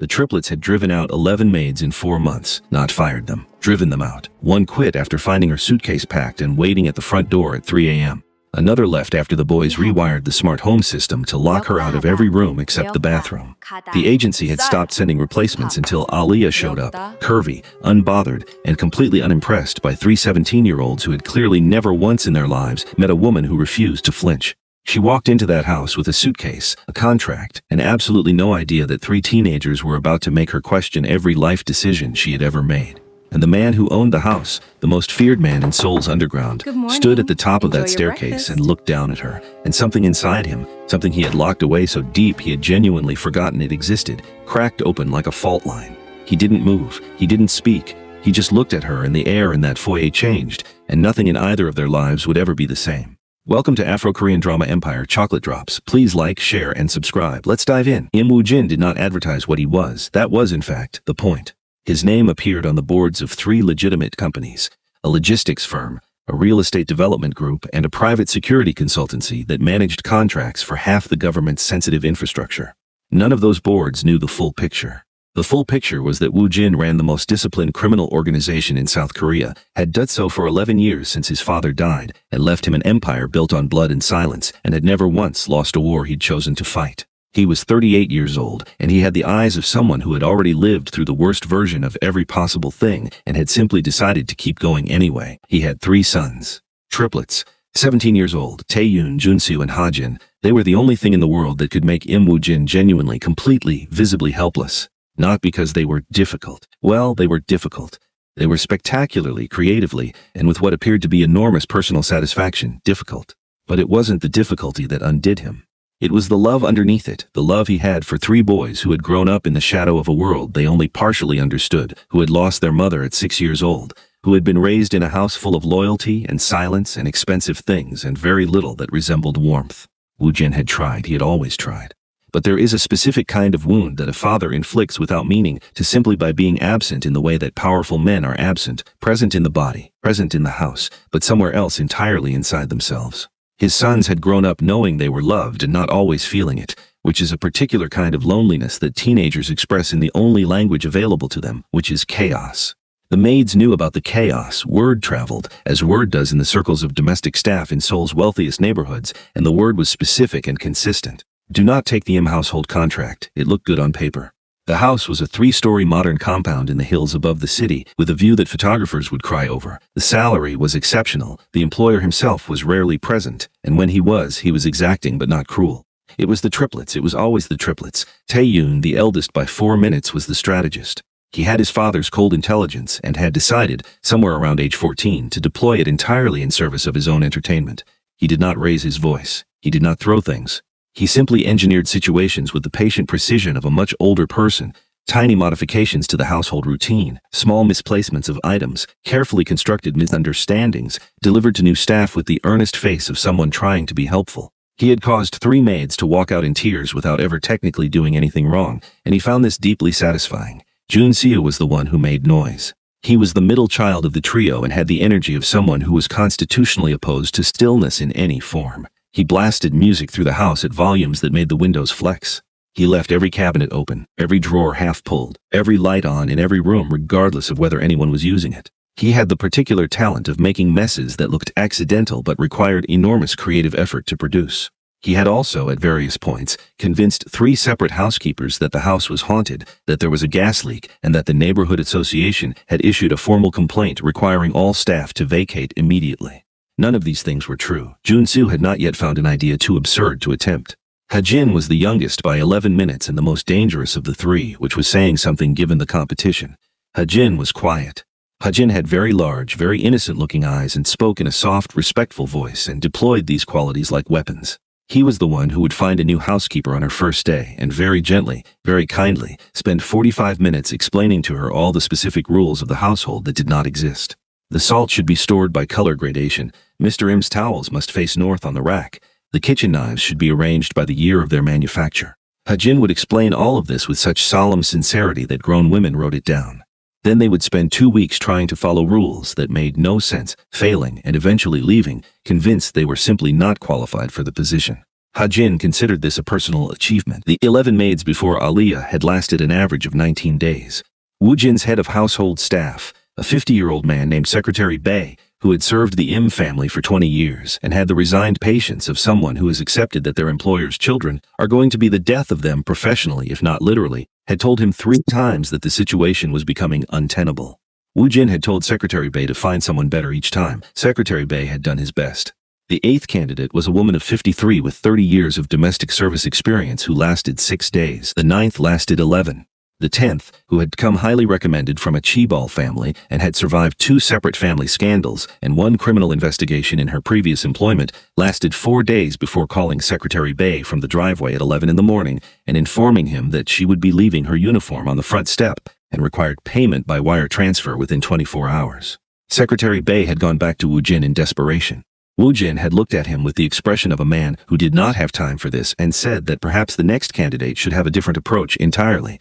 The triplets had driven out 11 maids in 4 months, not fired them, driven them out. One quit after finding her suitcase packed and waiting at the front door at 3 a.m. Another left after the boys rewired the smart home system to lock her out of every room except the bathroom. The agency had stopped sending replacements until Aliyah showed up, curvy, unbothered, and completely unimpressed by 3 17-year-olds who had clearly never once in their lives met a woman who refused to flinch. She walked into that house with a suitcase, a contract, and absolutely no idea that 3 teenagers were about to make her question every life decision she had ever made. And the man who owned the house, the most feared man in Seoul's underground, stood at the top of that staircase and looked down at her, and something inside him, something he had locked away so deep he had genuinely forgotten it existed, cracked open like a fault line. He didn't move, he didn't speak, he just looked at her, and the air in that foyer changed, and nothing in either of their lives would ever be the same. Welcome to Afro-Korean drama empire Chocolate Drops. Please like, share, and subscribe. Let's dive in. Im Woo-jin did not advertise what he was. That was, in fact, the point. His name appeared on the boards of 3 legitimate companies, a logistics firm, a real estate development group, and a private security consultancy that managed contracts for half the government's sensitive infrastructure. None of those boards knew the full picture. The full picture was that Woo-jin ran the most disciplined criminal organization in South Korea, had done so for 11 years since his father died, and left him an empire built on blood and silence, and had never once lost a war he'd chosen to fight. He was 38 years old, and he had the eyes of someone who had already lived through the worst version of every possible thing and had simply decided to keep going anyway. He had 3 sons. Triplets. 17 years old, Taeyoon, Junsu, and Hajin. They were the only thing in the world that could make Im Woo-jin genuinely, completely, visibly helpless. Not because they were difficult. Well, they were difficult. They were spectacularly, creatively, and with what appeared to be enormous personal satisfaction, difficult. But it wasn't the difficulty that undid him. It was the love underneath it, the love he had for 3 boys who had grown up in the shadow of a world they only partially understood, who had lost their mother at 6 years old, who had been raised in a house full of loyalty and silence and expensive things and very little that resembled warmth. Woo-jin had tried, he had always tried. But there is a specific kind of wound that a father inflicts without meaning to simply by being absent in the way that powerful men are absent, present in the body, present in the house, but somewhere else entirely inside themselves. His sons had grown up knowing they were loved and not always feeling it, which is a particular kind of loneliness that teenagers express in the only language available to them, which is chaos. The maids knew about the chaos. Word traveled, as word does in the circles of domestic staff in Seoul's wealthiest neighborhoods, and the word was specific and consistent. Do not take the Im household contract. It looked good on paper. The house was a 3-story modern compound in the hills above the city, with a view that photographers would cry over. The salary was exceptional, the employer himself was rarely present, and when he was exacting but not cruel. It was the triplets, it was always the triplets. Taeyoon, the eldest by 4 minutes, was the strategist. He had his father's cold intelligence and had decided, somewhere around age 14, to deploy it entirely in service of his own entertainment. He did not raise his voice. He did not throw things. He simply engineered situations with the patient precision of a much older person, tiny modifications to the household routine, small misplacements of items, carefully constructed misunderstandings, delivered to new staff with the earnest face of someone trying to be helpful. He had caused 3 maids to walk out in tears without ever technically doing anything wrong, and he found this deeply satisfying. Junsu was the one who made noise. He was the middle child of the trio and had the energy of someone who was constitutionally opposed to stillness in any form. He blasted music through the house at volumes that made the windows flex. He left every cabinet open, every drawer half pulled, every light on in every room regardless of whether anyone was using it. He had the particular talent of making messes that looked accidental but required enormous creative effort to produce. He had also, at various points, convinced 3 separate housekeepers that the house was haunted, that there was a gas leak, and that the neighborhood association had issued a formal complaint requiring all staff to vacate immediately. None of these things were true. Junsu had not yet found an idea too absurd to attempt. Hajin was the youngest by 11 minutes and the most dangerous of the 3, which was saying something given the competition. Hajin was quiet. Hajin had very large, very innocent-looking eyes and spoke in a soft, respectful voice and deployed these qualities like weapons. He was the one who would find a new housekeeper on her first day and very gently, very kindly, spend 45 minutes explaining to her all the specific rules of the household that did not exist. The salt should be stored by color gradation. Mr. Im's towels must face north on the rack. The kitchen knives should be arranged by the year of their manufacture. Hajin would explain all of this with such solemn sincerity that grown women wrote it down. Then they would spend 2 weeks trying to follow rules that made no sense, failing and eventually leaving, convinced they were simply not qualified for the position. Ha-Jin considered this a personal achievement. The 11 maids before Aliyah had lasted an average of 19 days. Woo-Jin's head of household staff, a 50-year-old man named Secretary Bae, who had served the Im family for 20 years and had the resigned patience of someone who has accepted that their employer's children are going to be the death of them professionally, if not literally, had told him 3 times that the situation was becoming untenable. Woo-Jin had told Secretary Bae to find someone better each time. Secretary Bae had done his best. The 8th candidate was a woman of 53 with 30 years of domestic service experience who lasted 6 days. The 9th lasted 11. The 10th, who had come highly recommended from a Chibal family and had survived 2 separate family scandals and 1 criminal investigation in her previous employment, lasted 4 days before calling Secretary Bae from the driveway at 11 in the morning and informing him that she would be leaving her uniform on the front step and required payment by wire transfer within 24 hours. Secretary Bae had gone back to Woo-Jin in desperation. Woo-Jin had looked at him with the expression of a man who did not have time for this and said that perhaps the next candidate should have a different approach entirely.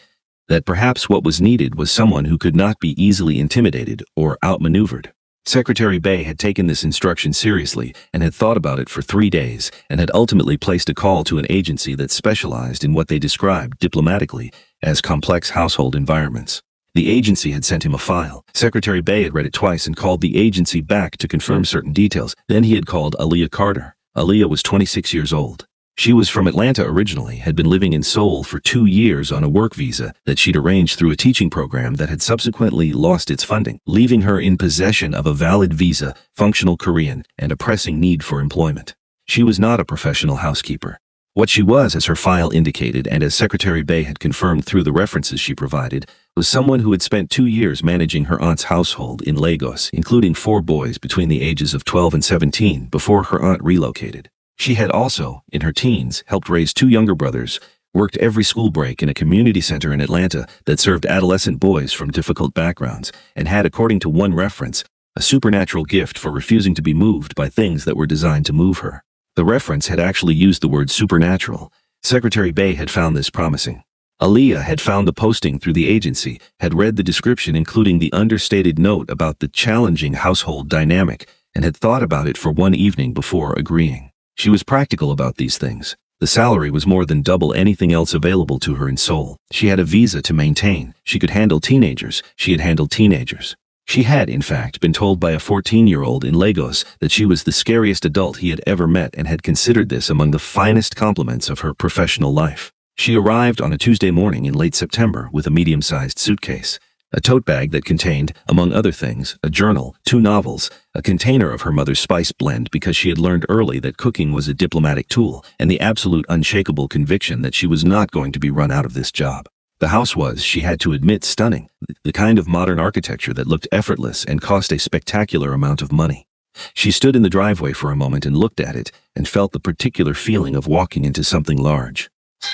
That perhaps what was needed was someone who could not be easily intimidated or outmaneuvered. Secretary Bae had taken this instruction seriously and had thought about it for 3 days and had ultimately placed a call to an agency that specialized in what they described diplomatically as complex household environments. The agency had sent him a file. Secretary Bae had read it twice and called the agency back to confirm certain details. Then he had called Aliyah Carter. Aliyah was 26 years old. She was from Atlanta originally, had been living in Seoul for 2 years on a work visa that she'd arranged through a teaching program that had subsequently lost its funding, leaving her in possession of a valid visa, functional Korean, and a pressing need for employment. She was not a professional housekeeper. What she was, as her file indicated and as Secretary Bae had confirmed through the references she provided, was someone who had spent 2 years managing her aunt's household in Lagos, including 4 boys between the ages of 12 and 17 before her aunt relocated. She had also, in her teens, helped raise 2 younger brothers, worked every school break in a community center in Atlanta that served adolescent boys from difficult backgrounds, and had, according to one reference, a supernatural gift for refusing to be moved by things that were designed to move her. The reference had actually used the word supernatural. Secretary Bae had found this promising. Aliyah had found the posting through the agency, had read the description including the understated note about the challenging household dynamic, and had thought about it for 1 evening before agreeing. She was practical about these things. The salary was more than double anything else available to her in Seoul. She had a visa to maintain. She could handle teenagers. She had handled teenagers. She had, in fact, been told by a 14-year-old in Lagos that she was the scariest adult he had ever met and had considered this among the finest compliments of her professional life. She arrived on a Tuesday morning in late September with a medium-sized suitcase, a tote bag that contained, among other things, a journal, 2 novels, a container of her mother's spice blend because she had learned early that cooking was a diplomatic tool, and the absolute unshakable conviction that she was not going to be run out of this job. The house was, she had to admit, stunning, the kind of modern architecture that looked effortless and cost a spectacular amount of money. She stood in the driveway for a moment and looked at it, and felt the particular feeling of walking into something large.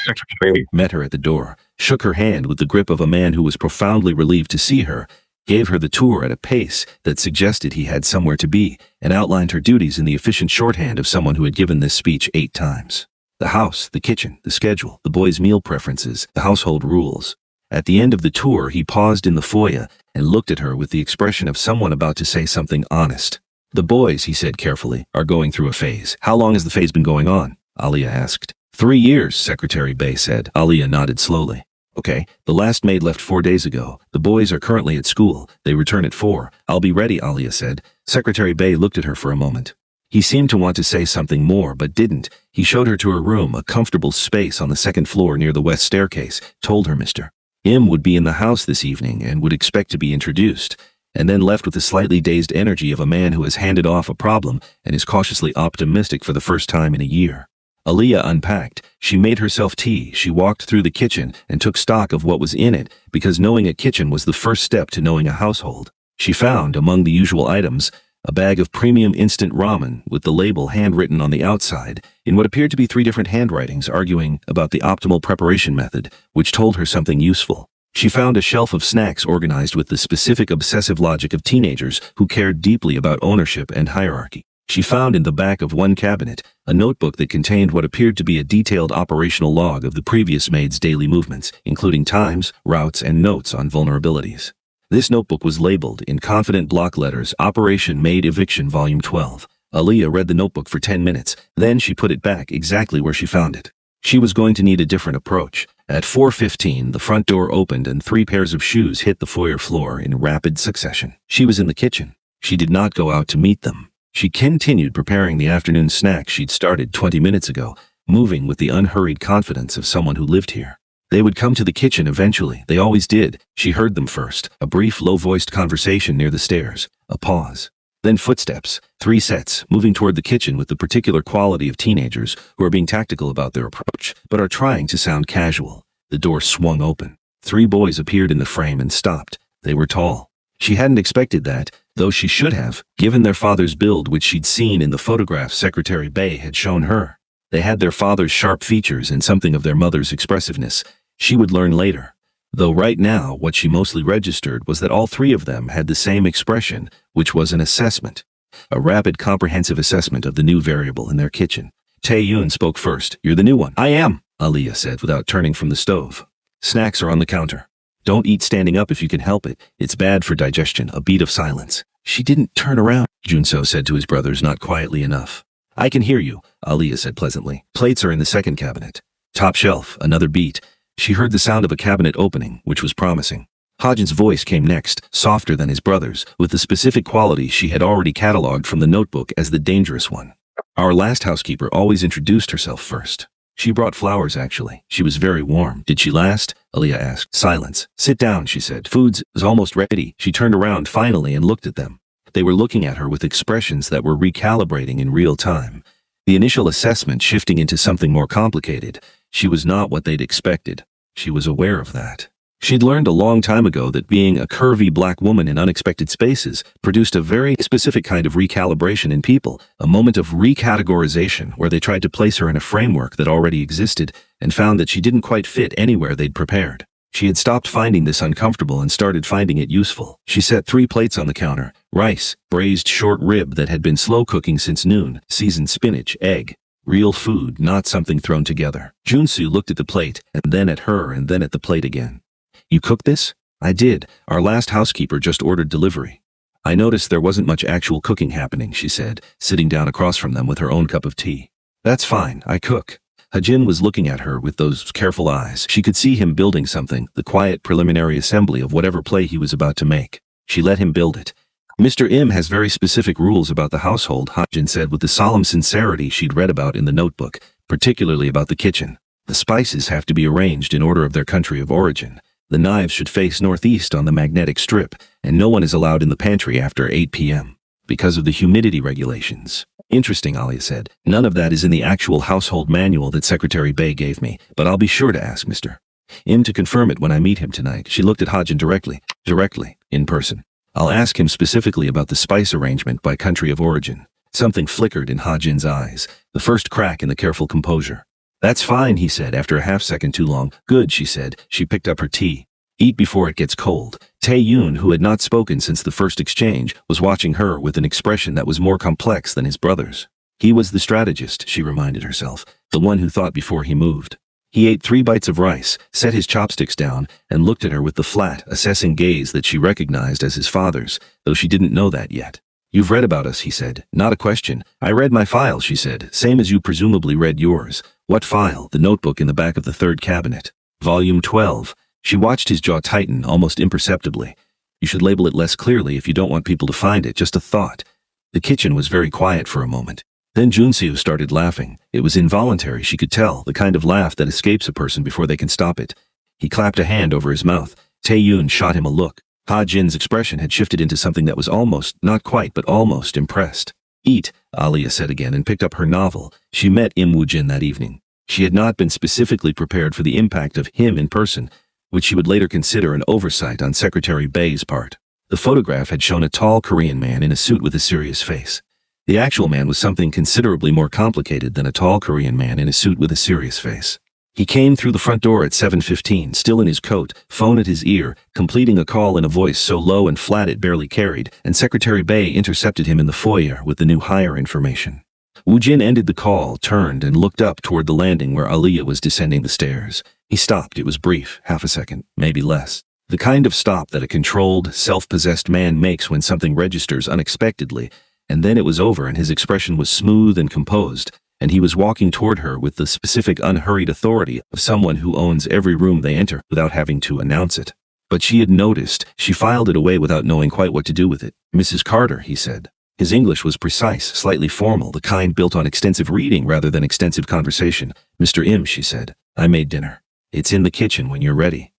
Secretary met her at the door, shook her hand with the grip of a man who was profoundly relieved to see her, gave her the tour at a pace that suggested he had somewhere to be, and outlined her duties in the efficient shorthand of someone who had given this speech 8 times. The house, the kitchen, the schedule, the boys' meal preferences, the household rules. At the end of the tour, he paused in the foyer and looked at her with the expression of someone about to say something honest. The boys, he said carefully, are going through a phase. How long has the phase been going on? Aliyah asked. 3 years, Secretary Bae said. Aliyah nodded slowly. Okay, the last maid left 4 days ago. The boys are currently at school. They return at 4. I'll be ready, Aliyah said. Secretary Bae looked at her for a moment. He seemed to want to say something more, but didn't. He showed her to her room, a comfortable space on the 2nd floor near the west staircase, told her Mr. Im would be in the house this evening and would expect to be introduced, and then left with the slightly dazed energy of a man who has handed off a problem and is cautiously optimistic for the first time in a year. Aliyah unpacked. She made herself tea. She walked through the kitchen and took stock of what was in it, because knowing a kitchen was the first step to knowing a household. She found, among the usual items, a bag of premium instant ramen with the label handwritten on the outside in what appeared to be 3 different handwritings arguing about the optimal preparation method, which told her something useful. She found a shelf of snacks organized with the specific obsessive logic of teenagers who cared deeply about ownership and hierarchy. She found in the back of one cabinet a notebook that contained what appeared to be a detailed operational log of the previous maid's daily movements, including times, routes, and notes on vulnerabilities. This notebook was labeled, in confident block letters, Operation Maid Eviction Volume 12. Aaliyah read the notebook for 10 minutes, then she put it back exactly where she found it. She was going to need a different approach. At 4:15, the front door opened and 3 pairs of shoes hit the foyer floor in rapid succession. She was in the kitchen. She did not go out to meet them. She continued preparing the afternoon snack she'd started 20 minutes ago, moving with the unhurried confidence of someone who lived here. They would come to the kitchen eventually. They always did. She heard them first. A brief, low-voiced conversation near the stairs. A pause. Then footsteps. 3 sets, moving toward the kitchen with the particular quality of teenagers who are being tactical about their approach, but are trying to sound casual. The door swung open. 3 boys appeared in the frame and stopped. They were tall. She hadn't expected that, though she should have, given their father's build which she'd seen in the photograph Secretary Bay had shown her. They had their father's sharp features and something of their mother's expressiveness. She would learn later. Though right now, what she mostly registered was that all 3 of them had the same expression, which was an assessment. A rapid, comprehensive assessment of the new variable in their kitchen. Tae-yoon spoke first. "You're the new one." "I am," Aaliyah said without turning from the stove. "Snacks are on the counter. Don't eat standing up if you can help it. It's bad for digestion." A beat of silence. "She didn't turn around," Junso said to his brothers not quietly enough. "I can hear you," Aaliyah said pleasantly. "Plates are in the second cabinet." "Top shelf." Another beat. She heard the sound of a cabinet opening, which was promising. Hodgen's voice came next, softer than his brother's, with the specific quality she had already catalogued from the notebook as the dangerous one. "Our last housekeeper always introduced herself first. She brought flowers, actually. She was very warm." "Did she last?" Aaliyah asked. Silence. "Sit down," she said. "Food's almost ready." She turned around finally and looked at them. They were looking at her with expressions that were recalibrating in real time. The initial assessment shifting into something more complicated. She was not what they'd expected. She was aware of that. She'd learned a long time ago that being a curvy black woman in unexpected spaces produced a very specific kind of recalibration in people, a moment of recategorization where they tried to place her in a framework that already existed and found that she didn't quite fit anywhere they'd prepared. She had stopped finding this uncomfortable and started finding it useful. She set 3 plates on the counter. Rice, braised short rib that had been slow cooking since noon, seasoned spinach, egg. Real food, not something thrown together. Junsu looked at the plate, and then at her, and then at the plate again. "You cooked this?" "I did. Our last housekeeper just ordered delivery." "I noticed there wasn't much actual cooking happening," she said, sitting down across from them with her own cup of tea. "That's fine, I cook." Hajin was looking at her with those careful eyes. She could see him building something, the quiet preliminary assembly of whatever play he was about to make. She let him build it. "Mr. Im has very specific rules about the household," Hajin said with the solemn sincerity she'd read about in the notebook, particularly about the kitchen. "The spices have to be arranged in order of their country of origin. The knives should face northeast on the magnetic strip, and no one is allowed in the pantry after 8 p.m. because of the humidity regulations." "Interesting," Aaliyah said. "None of that is in the actual household manual that Secretary Bay gave me, but I'll be sure to ask Mr. Im to confirm it when I meet him tonight." She looked at Hajin directly, in person. "I'll ask him specifically about the spice arrangement by country of origin." Something flickered in Hajin's eyes, the first crack in the careful composure. "That's fine," he said after a half-second too long. "Good," she said. She picked up her tea. "Eat before it gets cold." Tae-yoon, who had not spoken since the first exchange, was watching her with an expression that was more complex than his brother's. He was the strategist, she reminded herself, the one who thought before he moved. He ate 3 bites of rice, set his chopsticks down, and looked at her with the flat, assessing gaze that she recognized as his father's, though she didn't know that yet. "You've read about us," he said. "Not a question." "I read my file," she said, "same as you presumably read yours." "What file?" "The notebook in the back of the 3rd cabinet. Volume 12. She watched his jaw tighten almost imperceptibly. "You should label it less clearly if you don't want people to find it, just a thought." The kitchen was very quiet for a moment. Then Junsu started laughing. It was involuntary, she could tell, the kind of laugh that escapes a person before they can stop it. He clapped a hand over his mouth. Tae-yoon shot him a look. Ha-jin's expression had shifted into something that was almost, not quite, but almost impressed. "Eat," Aaliyah said again and picked up her novel. She met Im Woo-jin that evening. She had not been specifically prepared for the impact of him in person, which she would later consider an oversight on Secretary Bay's part. The photograph had shown a tall Korean man in a suit with a serious face. The actual man was something considerably more complicated than a tall Korean man in a suit with a serious face. He came through the front door at 7:15, still in his coat, phone at his ear, completing a call in a voice so low and flat it barely carried, and Secretary Bay intercepted him in the foyer with the new hire information. Woo-jin ended the call, turned, and looked up toward the landing where Aaliyah was descending the stairs. He stopped. It was brief, half a second, maybe less. The kind of stop that a controlled, self-possessed man makes when something registers unexpectedly, and then it was over and his expression was smooth and composed, and he was walking toward her with the specific unhurried authority of someone who owns every room they enter without having to announce it. But she had noticed. She filed it away without knowing quite what to do with it. "Mrs. Carter," he said. His English was precise, slightly formal, the kind built on extensive reading rather than extensive conversation. "Mr. Im," she said, "I made dinner. It's in the kitchen when you're ready."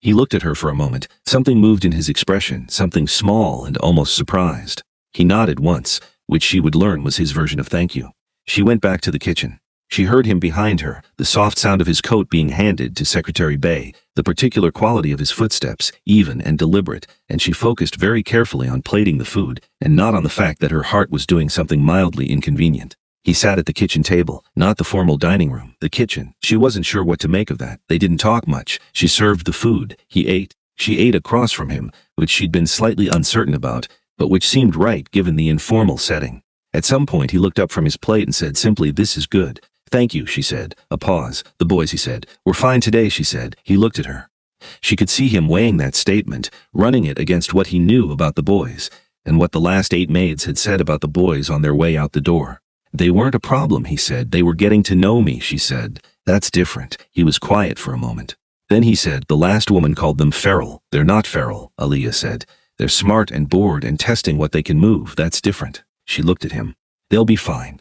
He looked at her for a moment. Something moved in his expression, something small and almost surprised. He nodded once, which she would learn was his version of thank you. She went back to the kitchen. She heard him behind her, the soft sound of his coat being handed to Secretary Bay, the particular quality of his footsteps, even and deliberate, and she focused very carefully on plating the food, and not on the fact that her heart was doing something mildly inconvenient. He sat at the kitchen table, not the formal dining room, the kitchen. She wasn't sure what to make of that. They didn't talk much. She served the food. He ate. She ate across from him, which she'd been slightly uncertain about, but which seemed right given the informal setting. At some point he looked up from his plate and said simply, "This is good." "Thank you," she said. A pause. "The boys," he said. "We're fine today," she said. He looked at her. She could see him weighing that statement, running it against what he knew about the boys, and what the last 8 maids had said about the boys on their way out the door. "They weren't a problem," he said. "They were getting to know me," she said. "That's different." He was quiet for a moment. Then he said, "The last woman called them feral." "They're not feral," Aaliyah said. "They're smart and bored and testing what they can move. That's different." She looked at him. "They'll be fine."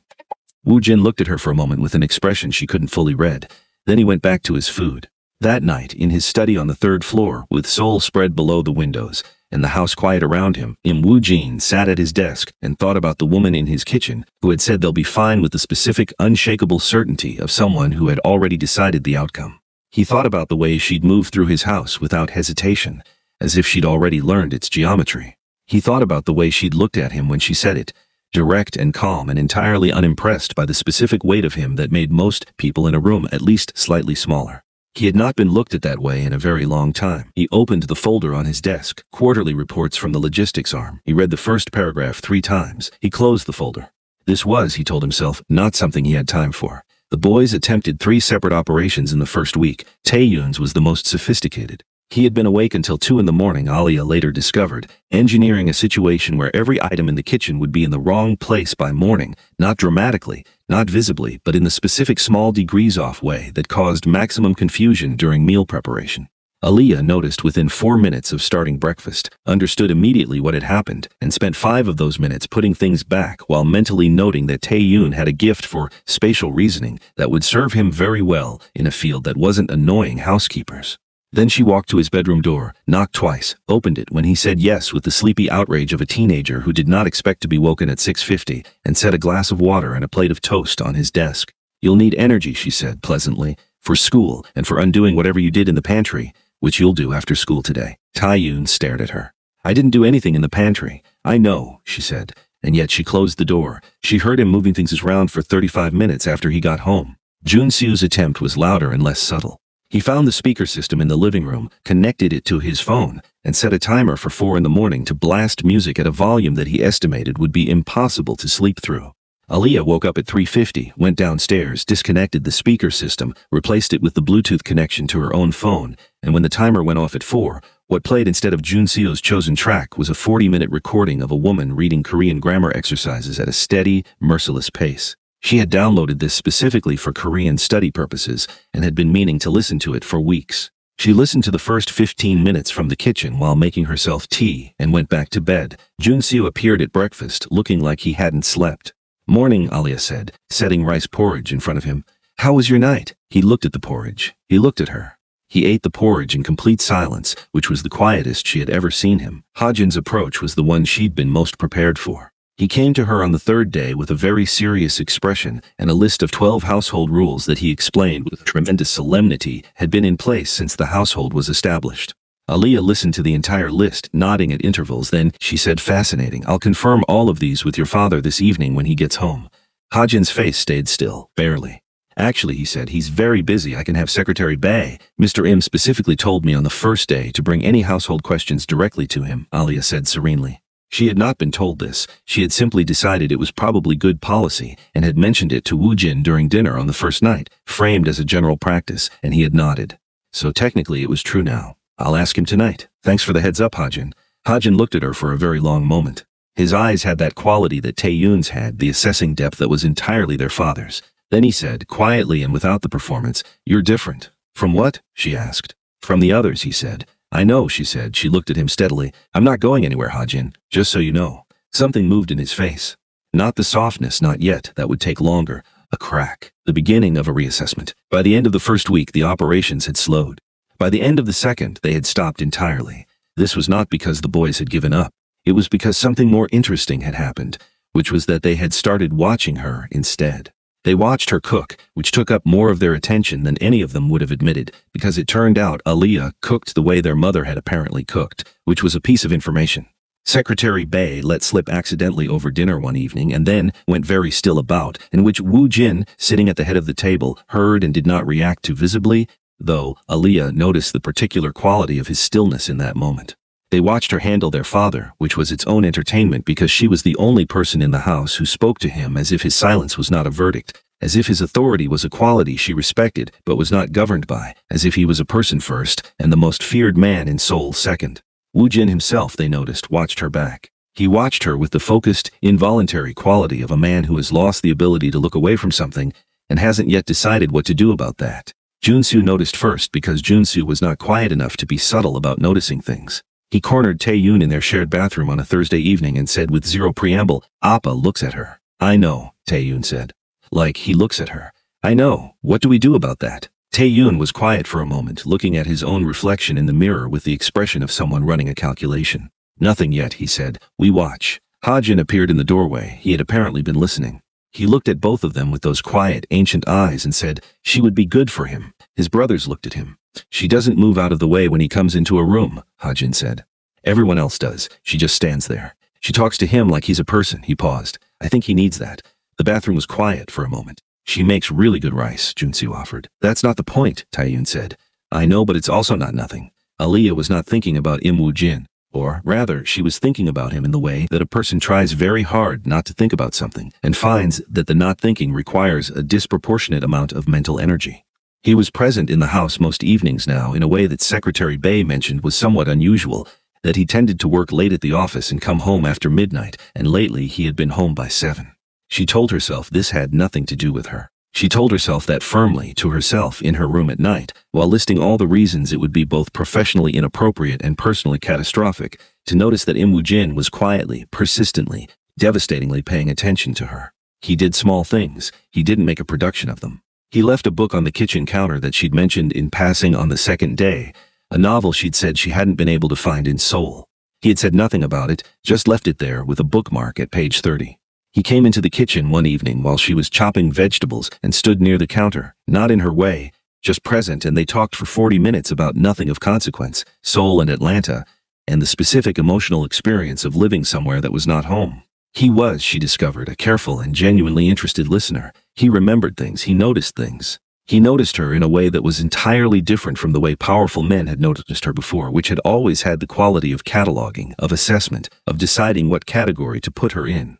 Wu Jin looked at her for a moment with an expression she couldn't fully read. Then he went back to his food. That night, in his study on the 3rd floor, with Seoul spread below the windows, and the house quiet around him, Wu Jin sat at his desk and thought about the woman in his kitchen who had said they'll be fine with the specific, unshakable certainty of someone who had already decided the outcome. He thought about the way she'd moved through his house without hesitation, as if she'd already learned its geometry. He thought about the way she'd looked at him when she said it, direct and calm and entirely unimpressed by the specific weight of him that made most people in a room at least slightly smaller. He had not been looked at that way in a very long time. He opened the folder on his desk, quarterly reports from the logistics arm. He read the first paragraph 3 times. He closed the folder. This was, he told himself, not something he had time for. The boys attempted 3 separate operations in the first week. Taeyun's was the most sophisticated. He had been awake until 2 in the morning, Alia later discovered, engineering a situation where every item in the kitchen would be in the wrong place by morning, not dramatically, not visibly, but in the specific small degrees off way that caused maximum confusion during meal preparation. Alia noticed within 4 minutes of starting breakfast, understood immediately what had happened, and spent 5 of those minutes putting things back while mentally noting that Taeyun had a gift for spatial reasoning that would serve him very well in a field that wasn't annoying housekeepers. Then she walked to his bedroom door, knocked twice, opened it when he said yes with the sleepy outrage of a teenager who did not expect to be woken at 6:50, and set a glass of water and a plate of toast on his desk. "You'll need energy," she said pleasantly, "for school and for undoing whatever you did in the pantry, which you'll do after school today." Taeyun stared at her. "I didn't do anything in the pantry." "I know," she said, and yet she closed the door. She heard him moving things around for 35 minutes after he got home. Junsu's attempt was louder and less subtle. He found the speaker system in the living room, connected it to his phone, and set a timer for 4 in the morning to blast music at a volume that he estimated would be impossible to sleep through. Aaliyah woke up at 3:50, went downstairs, disconnected the speaker system, replaced it with the Bluetooth connection to her own phone, and when the timer went off at 4, what played instead of Junseo's chosen track was a 40-minute recording of a woman reading Korean grammar exercises at a steady, merciless pace. She had downloaded this specifically for Korean study purposes and had been meaning to listen to it for weeks. She listened to the first 15 minutes from the kitchen while making herself tea and went back to bed. Junseo appeared at breakfast, looking like he hadn't slept. "Morning," Alia said, setting rice porridge in front of him. "How was your night?" He looked at the porridge. He looked at her. He ate the porridge in complete silence, which was the quietest she had ever seen him. Hajin's approach was the one she'd been most prepared for. He came to her on the 3rd day with a very serious expression and a list of 12 household rules that he explained with tremendous solemnity had been in place since the household was established. Aaliyah listened to the entire list, nodding at intervals. Then she said, "Fascinating. I'll confirm all of these with your father this evening when he gets home." Hajin's face stayed still, barely. "Actually," he said, "he's very busy. I can have Secretary Bay. Mr. Im specifically told me on the first day to bring any household questions directly to him," Aaliyah said serenely. She had not been told this. She had simply decided it was probably good policy and had mentioned it to Wu Jin during dinner on the first night, framed as a general practice, and he had nodded. So technically it was true now. "I'll ask him tonight. Thanks for the heads up, Hajin." Hajin looked at her for a very long moment. His eyes had that quality that Tae-yoon's had, the assessing depth that was entirely their father's. Then he said, quietly and without the performance, "You're different." "From what?" she asked. "From the others," he said. "I know," she said. She looked at him steadily. "I'm not going anywhere, Hajin, just so you know." Something moved in his face. Not the softness, not yet. That would take longer. A crack. The beginning of a reassessment. By the end of the first week, the operations had slowed. By the end of the second, they had stopped entirely. This was not because the boys had given up. It was because something more interesting had happened, which was that they had started watching her instead. They watched her cook, which took up more of their attention than any of them would have admitted, because it turned out Aaliyah cooked the way their mother had apparently cooked, which was a piece of information. Secretary Bae let slip accidentally over dinner one evening and then went very still about, in which Woo Jin, sitting at the head of the table, heard and did not react to visibly, though Aaliyah noticed the particular quality of his stillness in that moment. They watched her handle their father, which was its own entertainment because she was the only person in the house who spoke to him as if his silence was not a verdict, as if his authority was a quality she respected but was not governed by, as if he was a person first and the most feared man in Seoul second. Woo Jin himself, they noticed, watched her back. He watched her with the focused, involuntary quality of a man who has lost the ability to look away from something and hasn't yet decided what to do about that. Junsu noticed first because Junsu was not quiet enough to be subtle about noticing things. He cornered Tae-yoon in their shared bathroom on a Thursday evening and said with zero preamble, "Appa looks at her." "I know," Tae-yoon said. "Like, he looks at her." "I know. What do we do about that?" Tae-yoon was quiet for a moment, looking at his own reflection in the mirror with the expression of someone running a calculation. "Nothing yet," he said. "We watch." Hajin appeared in the doorway. He had apparently been listening. He looked at both of them with those quiet, ancient eyes and said, "She would be good for him." His brothers looked at him. "She doesn't move out of the way when he comes into a room," Hajin said. "Everyone else does. She just stands there. She talks to him like he's a person." He paused. "I think he needs that." The bathroom was quiet for a moment. "She makes really good rice," Junsu offered. "That's not the point," Tae-yoon said. "I know, but it's also not nothing." Aaliyah was not thinking about Im Woo Jin. Or, rather, she was thinking about him in the way that a person tries very hard not to think about something and finds that the not thinking requires a disproportionate amount of mental energy. He was present in the house most evenings now in a way that Secretary Bae mentioned was somewhat unusual, that he tended to work late at the office and come home after midnight, and lately he had been home by 7. She told herself this had nothing to do with her. She told herself that firmly to herself in her room at night, while listing all the reasons it would be both professionally inappropriate and personally catastrophic to notice that Im Woo Jin was quietly, persistently, devastatingly paying attention to her. He did small things. He didn't make a production of them. He left a book on the kitchen counter that she'd mentioned in passing on the second day, a novel she'd said she hadn't been able to find in Seoul. He had said nothing about it, just left it there with a bookmark at page 30. He came into the kitchen one evening while she was chopping vegetables and stood near the counter, not in her way, just present, and they talked for 40 minutes about nothing of consequence, Seoul and Atlanta, and the specific emotional experience of living somewhere that was not home. He was, she discovered, a careful and genuinely interested listener. He remembered things, he noticed things. He noticed her in a way that was entirely different from the way powerful men had noticed her before, which had always had the quality of cataloging, of assessment, of deciding what category to put her in.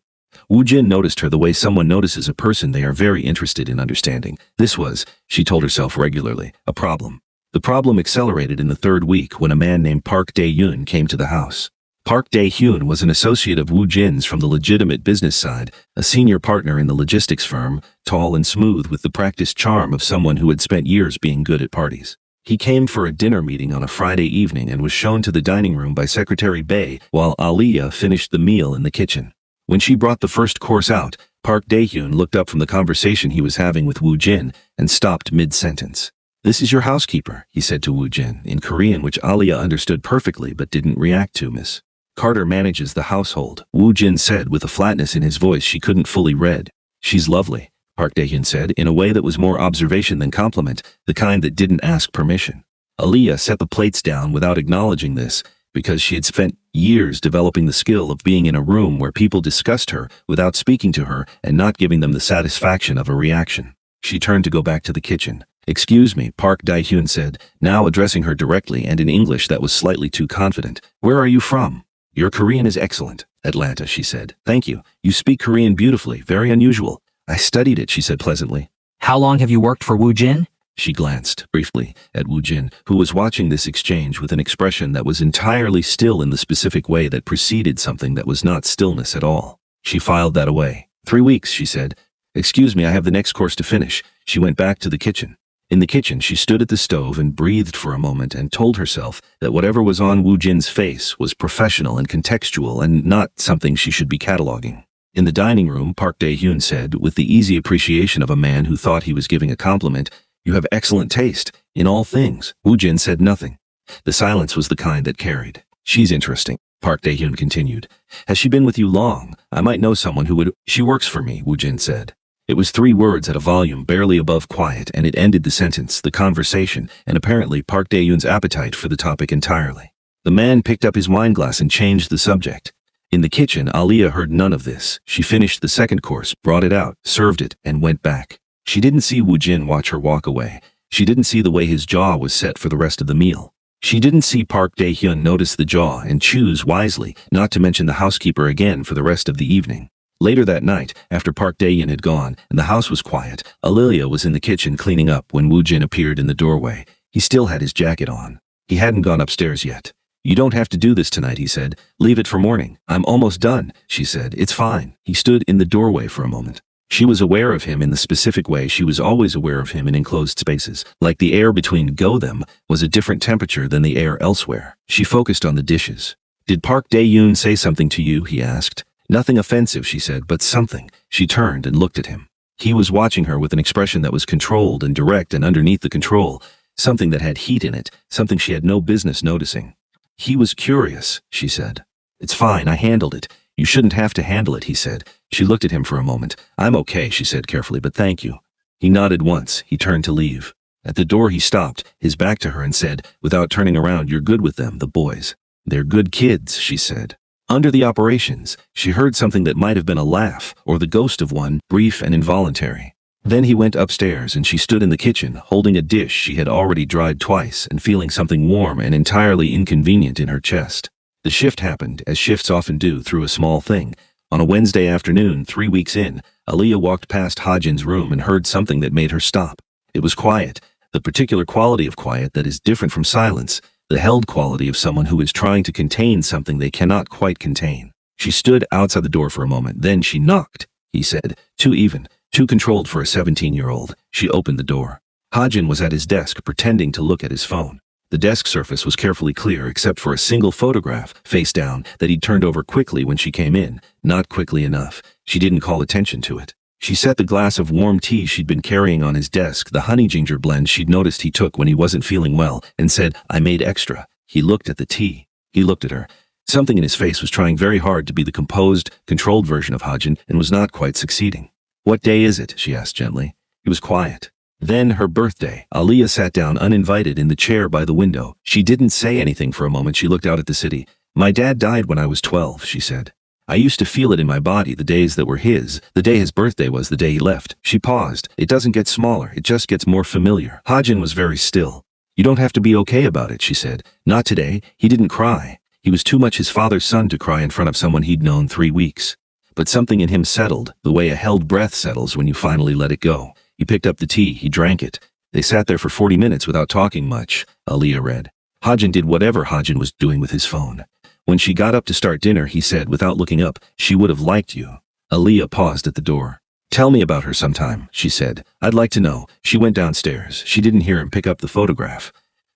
Woo Jin noticed her the way someone notices a person they are very interested in understanding. This was, she told herself regularly, a problem. The problem accelerated in the third week when a man named Park Dae-hyun came to the house. Park Dae-hyun was an associate of Woo Jin's from the legitimate business side, a senior partner in the logistics firm, tall and smooth with the practiced charm of someone who had spent years being good at parties. He came for a dinner meeting on a Friday evening and was shown to the dining room by Secretary Bae while Aaliyah finished the meal in the kitchen. When she brought the first course out, Park Dae-hyun looked up from the conversation he was having with Woo Jin and stopped mid-sentence. "This is your housekeeper," he said to Woo Jin, in Korean which Aaliyah understood perfectly but didn't react to. "Miss Carter manages the household," Woo Jin said with a flatness in his voice she couldn't fully read. "She's lovely," Park Dae-hyun said in a way that was more observation than compliment, the kind that didn't ask permission. Aaliyah set the plates down without acknowledging this, because she had spent years developing the skill of being in a room where people discussed her without speaking to her and not giving them the satisfaction of a reaction. She turned to go back to the kitchen. "Excuse me," Park Dae-hyun said, now addressing her directly and in English that was slightly too confident. "Where are you from?" "Your Korean is excellent." "Atlanta," she said. "Thank you. You speak Korean beautifully, very unusual." "I studied it," she said pleasantly. How long have you worked for Woo Jin? She glanced, briefly, at Wu Jin, who was watching this exchange with an expression that was entirely still in the specific way that preceded something that was not stillness at all. She filed that away. 3 weeks, she said. Excuse me, I have the next course to finish. She went back to the kitchen. In the kitchen, she stood at the stove and breathed for a moment and told herself that whatever was on Wu Jin's face was professional and contextual and not something she should be cataloging. In the dining room, Park Dae-hyun said, with the easy appreciation of a man who thought he was giving a compliment, "You have excellent taste, in all things." Wu Jin said nothing. The silence was the kind that carried. "She's interesting," Park Dae-hyun continued. "Has she been with you long? I might know someone who would—" "She works for me," Wu Jin said. It was 3 words at a volume barely above quiet, and it ended the sentence, the conversation, and apparently Park Dae-hyun's appetite for the topic entirely. The man picked up his wineglass and changed the subject. In the kitchen, Aliyah heard none of this. She finished the second course, brought it out, served it, and went back. She didn't see Wu Jin watch her walk away. She didn't see the way his jaw was set for the rest of the meal. She didn't see Park Dae-hyun notice the jaw and choose wisely not to mention the housekeeper again for the rest of the evening. Later that night, after Park Dae-hyun had gone and the house was quiet, Aliyah was in the kitchen cleaning up when Wu Jin appeared in the doorway. He still had his jacket on. He hadn't gone upstairs yet. "You don't have to do this tonight," he said. "Leave it for morning." "I'm almost done," she said. "It's fine." He stood in the doorway for a moment. She was aware of him in the specific way she was always aware of him in enclosed spaces. Like the air between them was a different temperature than the air elsewhere. She focused on the dishes. "Did Park Dae-hyun say something to you?" he asked. "Nothing offensive," she said, "but something." She turned and looked at him. He was watching her with an expression that was controlled and direct, and underneath the control, something that had heat in it, something she had no business noticing. "He was curious," she said. "It's fine, I handled it." "You shouldn't have to handle it," he said. She looked at him for a moment. "I'm okay," she said carefully, "but thank you." He nodded once. He turned to leave. At the door he stopped, his back to her, and said, without turning around, "You're good with them, the boys." "They're good kids," she said. Under the operations, she heard something that might have been a laugh, or the ghost of one, brief and involuntary. Then he went upstairs and she stood in the kitchen, holding a dish she had already dried twice and feeling something warm and entirely inconvenient in her chest. The shift happened, as shifts often do, through a small thing. On a Wednesday afternoon, 3 weeks in, Aliyah walked past Hajin's room and heard something that made her stop. It was quiet, the particular quality of quiet that is different from silence, the held quality of someone who is trying to contain something they cannot quite contain. She stood outside the door for a moment, then she knocked. He said, "Too even. Too controlled for a 17-year-old. She opened the door. Hajin was at his desk, pretending to look at his phone. The desk surface was carefully clear except for a single photograph, face down, that he'd turned over quickly when she came in. Not quickly enough. She didn't call attention to it. She set the glass of warm tea she'd been carrying on his desk, the honey ginger blend she'd noticed he took when he wasn't feeling well, and said, "I made extra." He looked at the tea. He looked at her. Something in his face was trying very hard to be the composed, controlled version of Hajin and was not quite succeeding. "What day is it?" she asked gently. He was quiet. Then her birthday. Aliyah sat down uninvited in the chair by the window. She didn't say anything for a moment. She looked out at the city. "My dad died when I was 12, she said. "I used to feel it in my body, the days that were his. The day his birthday was the day he left." She paused. "It doesn't get smaller, it just gets more familiar." Hajin was very still. "You don't have to be okay about it," she said. "Not today." He didn't cry. He was too much his father's son to cry in front of someone he'd known 3 weeks. But something in him settled, the way a held breath settles when you finally let it go. He picked up the tea, he drank it. They sat there for 40 minutes without talking much, Aliyah read. Hajin did whatever Hajin was doing with his phone. When she got up to start dinner, he said, without looking up, "She would have liked you." Aliyah paused at the door. "Tell me about her sometime," she said. "I'd like to know." She went downstairs. She didn't hear him pick up the photograph.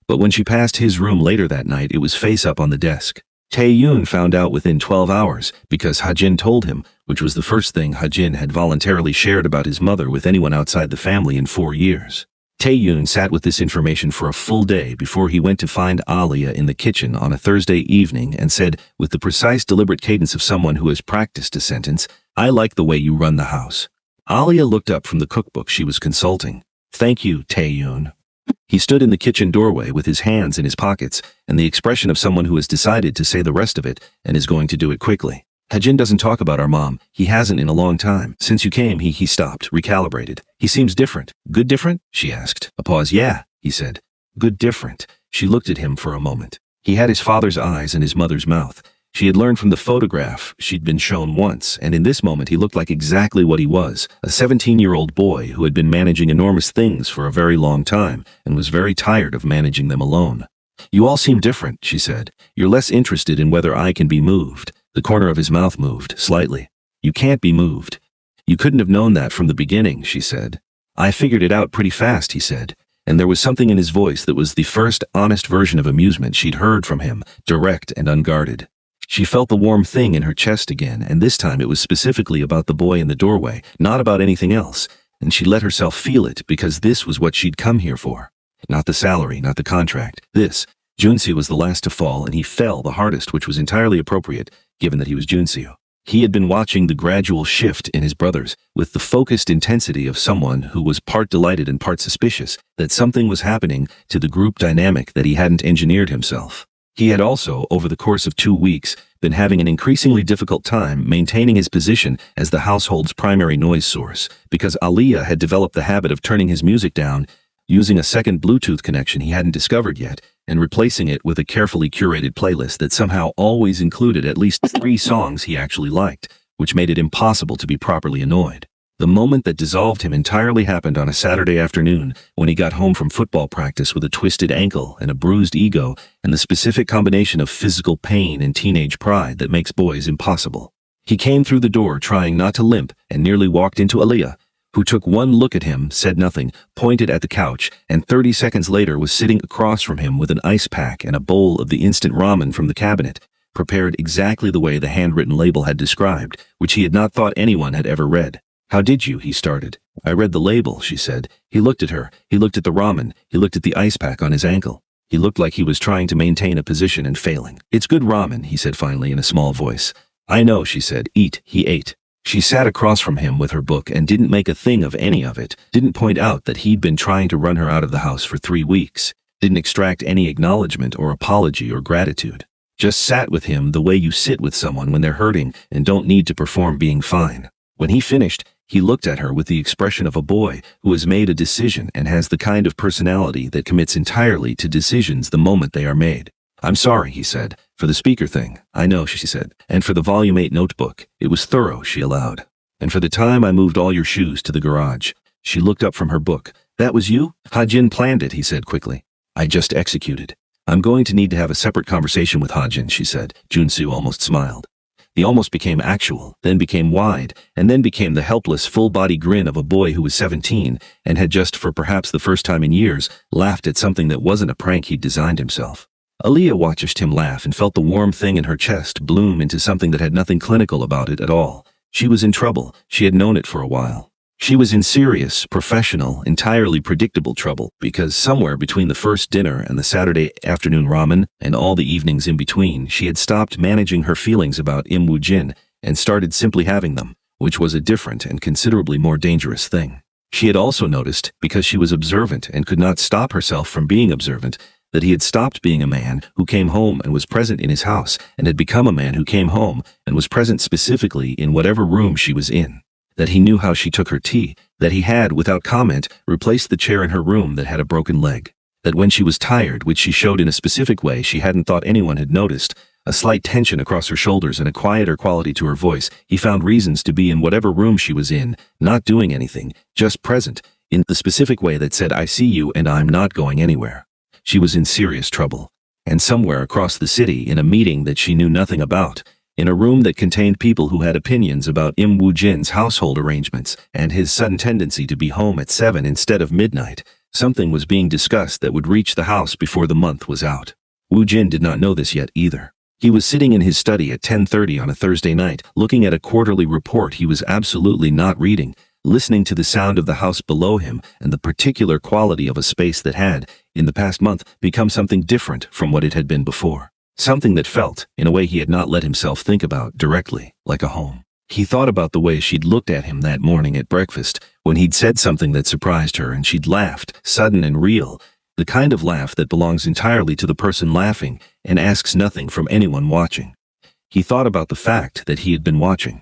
But when she passed his room later that night, it was face up on the desk. Tae-yoon found out within 12 hours, because Hajin told him, which was the first thing Hajin had voluntarily shared about his mother with anyone outside the family in 4 years. Tae-yoon sat with this information for a full day before he went to find Aliyah in the kitchen on a Thursday evening and said, with the precise deliberate cadence of someone who has practiced a sentence, "I like the way you run the house." Aliyah looked up from the cookbook she was consulting. "Thank you, Tae-yoon." He stood in the kitchen doorway with his hands in his pockets and the expression of someone who has decided to say the rest of it and is going to do it quickly. "Hajin doesn't talk about our mom. He hasn't in a long time. Since you came, he stopped, recalibrated. He seems different." "Good different?" she asked. A pause. "Yeah," he said. "Good different." She looked at him for a moment. He had his father's eyes and his mother's mouth. She had learned from the photograph she'd been shown once, and in this moment he looked like exactly what he was, a 17-year-old boy who had been managing enormous things for a very long time and was very tired of managing them alone. "You all seem different," she said. "You're less interested in whether I can be moved." The corner of his mouth moved, slightly. "You can't be moved." "You couldn't have known that from the beginning," she said. "I figured it out pretty fast," he said. And there was something in his voice that was the first honest version of amusement she'd heard from him, direct and unguarded. She felt the warm thing in her chest again, and this time it was specifically about the boy in the doorway, not about anything else, and she let herself feel it because this was what she'd come here for. Not the salary, not the contract. This. Junseo was the last to fall, and he fell the hardest, which was entirely appropriate, given that he was Junseo. He had been watching the gradual shift in his brothers, with the focused intensity of someone who was part delighted and part suspicious that something was happening to the group dynamic that he hadn't engineered himself. He had also, over the course of 2 weeks, been having an increasingly difficult time maintaining his position as the household's primary noise source, because Aliyah had developed the habit of turning his music down, using a second Bluetooth connection he hadn't discovered yet, and replacing it with a carefully curated playlist that somehow always included at least 3 songs he actually liked, which made it impossible to be properly annoyed. The moment that dissolved him entirely happened on a Saturday afternoon when he got home from football practice with a twisted ankle and a bruised ego and the specific combination of physical pain and teenage pride that makes boys impossible. He came through the door trying not to limp and nearly walked into Aliyah, who took one look at him, said nothing, pointed at the couch, and 30 seconds later was sitting across from him with an ice pack and a bowl of the instant ramen from the cabinet, prepared exactly the way the handwritten label had described, which he had not thought anyone had ever read. "How did you?" he started. "I read the label," she said. He looked at her. He looked at the ramen. He looked at the ice pack on his ankle. He looked like he was trying to maintain a position and failing. "It's good ramen," he said finally in a small voice. "I know," she said. "Eat." He ate. She sat across from him with her book and didn't make a thing of any of it, didn't point out that he'd been trying to run her out of the house for 3 weeks, didn't extract any acknowledgement or apology or gratitude. Just sat with him the way you sit with someone when they're hurting and don't need to perform being fine. When he finished, he looked at her with the expression of a boy who has made a decision and has the kind of personality that commits entirely to decisions the moment they are made. "I'm sorry," he said, "for the speaker thing." "I know," she said. "And for the volume 8 notebook. It was thorough," she allowed. "And for the time I moved all your shoes to the garage." She looked up from her book. "That was you?" "Ha-jin planned it," he said quickly. "I just executed." "I'm going to need to have a separate conversation with Ha-jin," she said. Junseo almost smiled. He almost became actual, then became wide, and then became the helpless full-body grin of a boy who was 17 and had just, for perhaps the first time in years, laughed at something that wasn't a prank he'd designed himself. Aliyah watched him laugh and felt the warm thing in her chest bloom into something that had nothing clinical about it at all. She was in trouble. She had known it for a while. She was in serious, professional, entirely predictable trouble because somewhere between the first dinner and the Saturday afternoon ramen and all the evenings in between, she had stopped managing her feelings about Im Woo-jin and started simply having them, which was a different and considerably more dangerous thing. She had also noticed, because she was observant and could not stop herself from being observant, that he had stopped being a man who came home and was present in his house and had become a man who came home and was present specifically in whatever room she was in. That he knew how she took her tea, that he had, without comment, replaced the chair in her room that had a broken leg. That when she was tired, which she showed in a specific way she hadn't thought anyone had noticed, a slight tension across her shoulders and a quieter quality to her voice, he found reasons to be in whatever room she was in, not doing anything, just present, in the specific way that said, "I see you and I'm not going anywhere." She was in serious trouble. And somewhere across the city, in a meeting that she knew nothing about, in a room that contained people who had opinions about Im Woo-jin's household arrangements and his sudden tendency to be home at 7 instead of midnight, something was being discussed that would reach the house before the month was out. Woo-jin did not know this yet either. He was sitting in his study at 10:30 on a Thursday night, looking at a quarterly report he was absolutely not reading, listening to the sound of the house below him and the particular quality of a space that had, in the past month, become something different from what it had been before. Something that felt, in a way he had not let himself think about directly, like a home. He thought about the way she'd looked at him that morning at breakfast, when he'd said something that surprised her and she'd laughed, sudden and real, the kind of laugh that belongs entirely to the person laughing and asks nothing from anyone watching. He thought about the fact that he had been watching.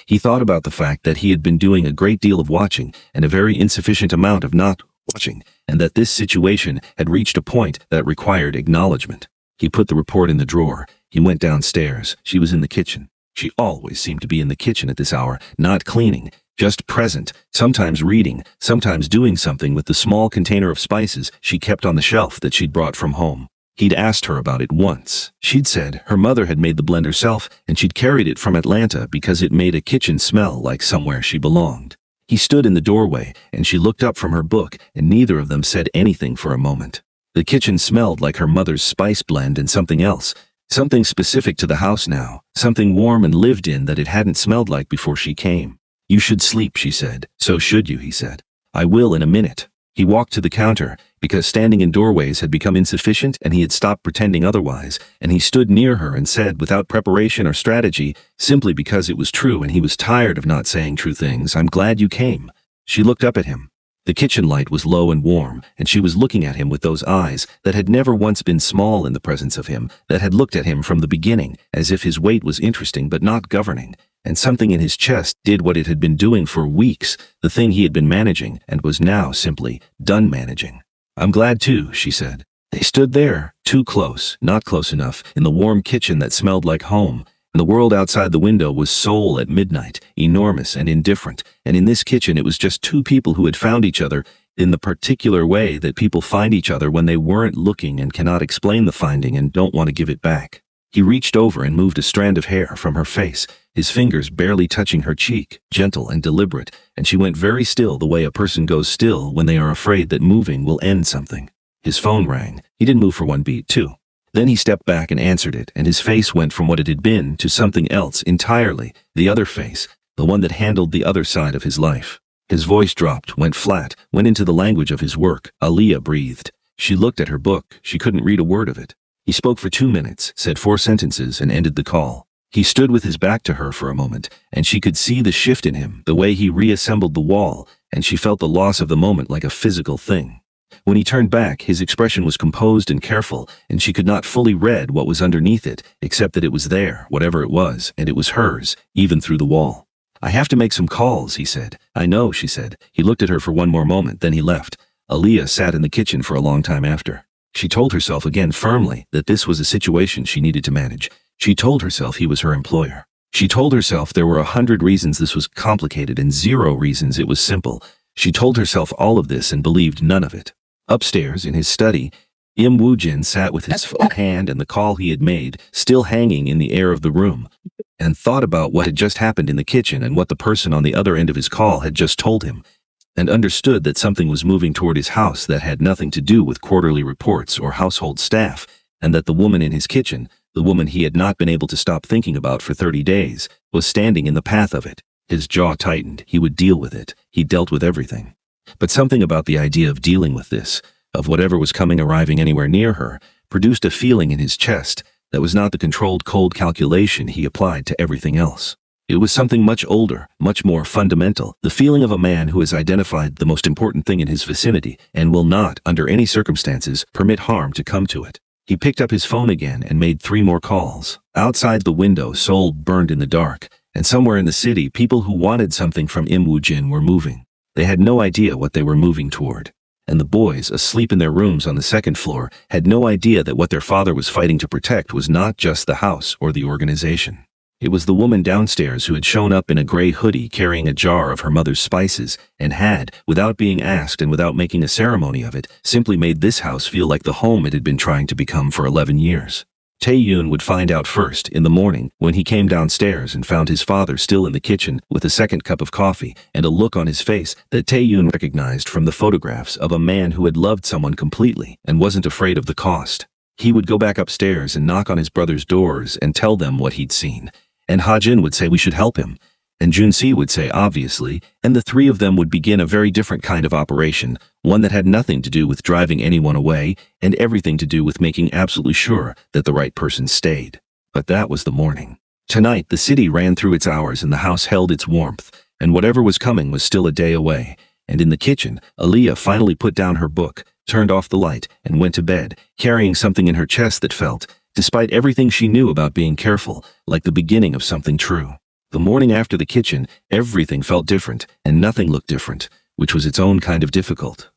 He thought about the fact that he had been doing a great deal of watching and a very insufficient amount of not watching, and that this situation had reached a point that required acknowledgement. He put the report in the drawer. He went downstairs. She was in the kitchen. She always seemed to be in the kitchen at this hour, not cleaning, just present, sometimes reading, sometimes doing something with the small container of spices she kept on the shelf that she'd brought from home. He'd asked her about it once. She'd said her mother had made the blend herself and she'd carried it from Atlanta because it made a kitchen smell like somewhere she belonged. He stood in the doorway and she looked up from her book and neither of them said anything for a moment. The kitchen smelled like her mother's spice blend and something else, something specific to the house now, something warm and lived in that it hadn't smelled like before she came. "You should sleep," she said. "So should you," he said. "I will in a minute." He walked to the counter, because standing in doorways had become insufficient and he had stopped pretending otherwise, and he stood near her and said without preparation or strategy, simply because it was true and he was tired of not saying true things, "I'm glad you came." She looked up at him. The kitchen light was low and warm, and she was looking at him with those eyes that had never once been small in the presence of him, that had looked at him from the beginning, as if his weight was interesting but not governing, and something in his chest did what it had been doing for weeks, the thing he had been managing, and was now simply done managing. "I'm glad too," she said. They stood there, too close, not close enough, in the warm kitchen that smelled like home, and the world outside the window was Seoul at midnight, enormous and indifferent, and in this kitchen it was just two people who had found each other in the particular way that people find each other when they weren't looking and cannot explain the finding and don't want to give it back. He reached over and moved a strand of hair from her face, his fingers barely touching her cheek, gentle and deliberate, and she went very still the way a person goes still when they are afraid that moving will end something. His phone rang. He didn't move for one beat, too. Then he stepped back and answered it, and his face went from what it had been to something else entirely, the other face, the one that handled the other side of his life. His voice dropped, went flat, went into the language of his work. Aaliyah breathed. She looked at her book. She couldn't read a word of it. He spoke for 2 minutes, said 4 sentences, and ended the call. He stood with his back to her for a moment, and she could see the shift in him, the way he reassembled the wall, and she felt the loss of the moment like a physical thing. When he turned back, his expression was composed and careful, and she could not fully read what was underneath it, except that it was there, whatever it was, and it was hers, even through the wall. "I have to make some calls," he said. "I know," she said. He looked at her for one more moment, then he left. Aaliyah sat in the kitchen for a long time after. She told herself again firmly that this was a situation she needed to manage. She told herself he was her employer. She told herself there were 100 reasons this was complicated and 0 reasons it was simple. She told herself all of this and believed none of it. Upstairs, in his study, Im Woo-jin sat with his phone hand and the call he had made still hanging in the air of the room, and thought about what had just happened in the kitchen and what the person on the other end of his call had just told him, and understood that something was moving toward his house that had nothing to do with quarterly reports or household staff, and that the woman in his kitchen, the woman he had not been able to stop thinking about for 30 days, was standing in the path of it. His jaw tightened. He would deal with it. He dealt with everything. But something about the idea of dealing with this, of whatever was coming arriving anywhere near her, produced a feeling in his chest that was not the controlled cold calculation he applied to everything else. It was something much older, much more fundamental, the feeling of a man who has identified the most important thing in his vicinity and will not, under any circumstances, permit harm to come to it. He picked up his phone again and made 3 more calls. Outside the window, Seoul burned in the dark, and somewhere in the city, people who wanted something from Im Woo-jin were moving. They had no idea what they were moving toward. And the boys, asleep in their rooms on the 2nd floor, had no idea that what their father was fighting to protect was not just the house or the organization. It was the woman downstairs who had shown up in a gray hoodie carrying a jar of her mother's spices and had, without being asked and without making a ceremony of it, simply made this house feel like the home it had been trying to become for 11 years. Tae-yoon would find out first, in the morning, when he came downstairs and found his father still in the kitchen with a 2nd cup of coffee and a look on his face that Tae-yoon recognized from the photographs of a man who had loved someone completely and wasn't afraid of the cost. He would go back upstairs and knock on his brother's doors and tell them what he'd seen. And Ha-jin would say we should help him. And Jun-si would say obviously, and the 3 of them would begin a very different kind of operation, one that had nothing to do with driving anyone away and everything to do with making absolutely sure that the right person stayed. But that was the morning. Tonight, the city ran through its hours and the house held its warmth, and whatever was coming was still a day away. And in the kitchen, Aaliyah finally put down her book, turned off the light, and went to bed, carrying something in her chest that felt, despite everything she knew about being careful, like the beginning of something true. The morning after the kitchen, everything felt different, and nothing looked different, which was its own kind of difficult.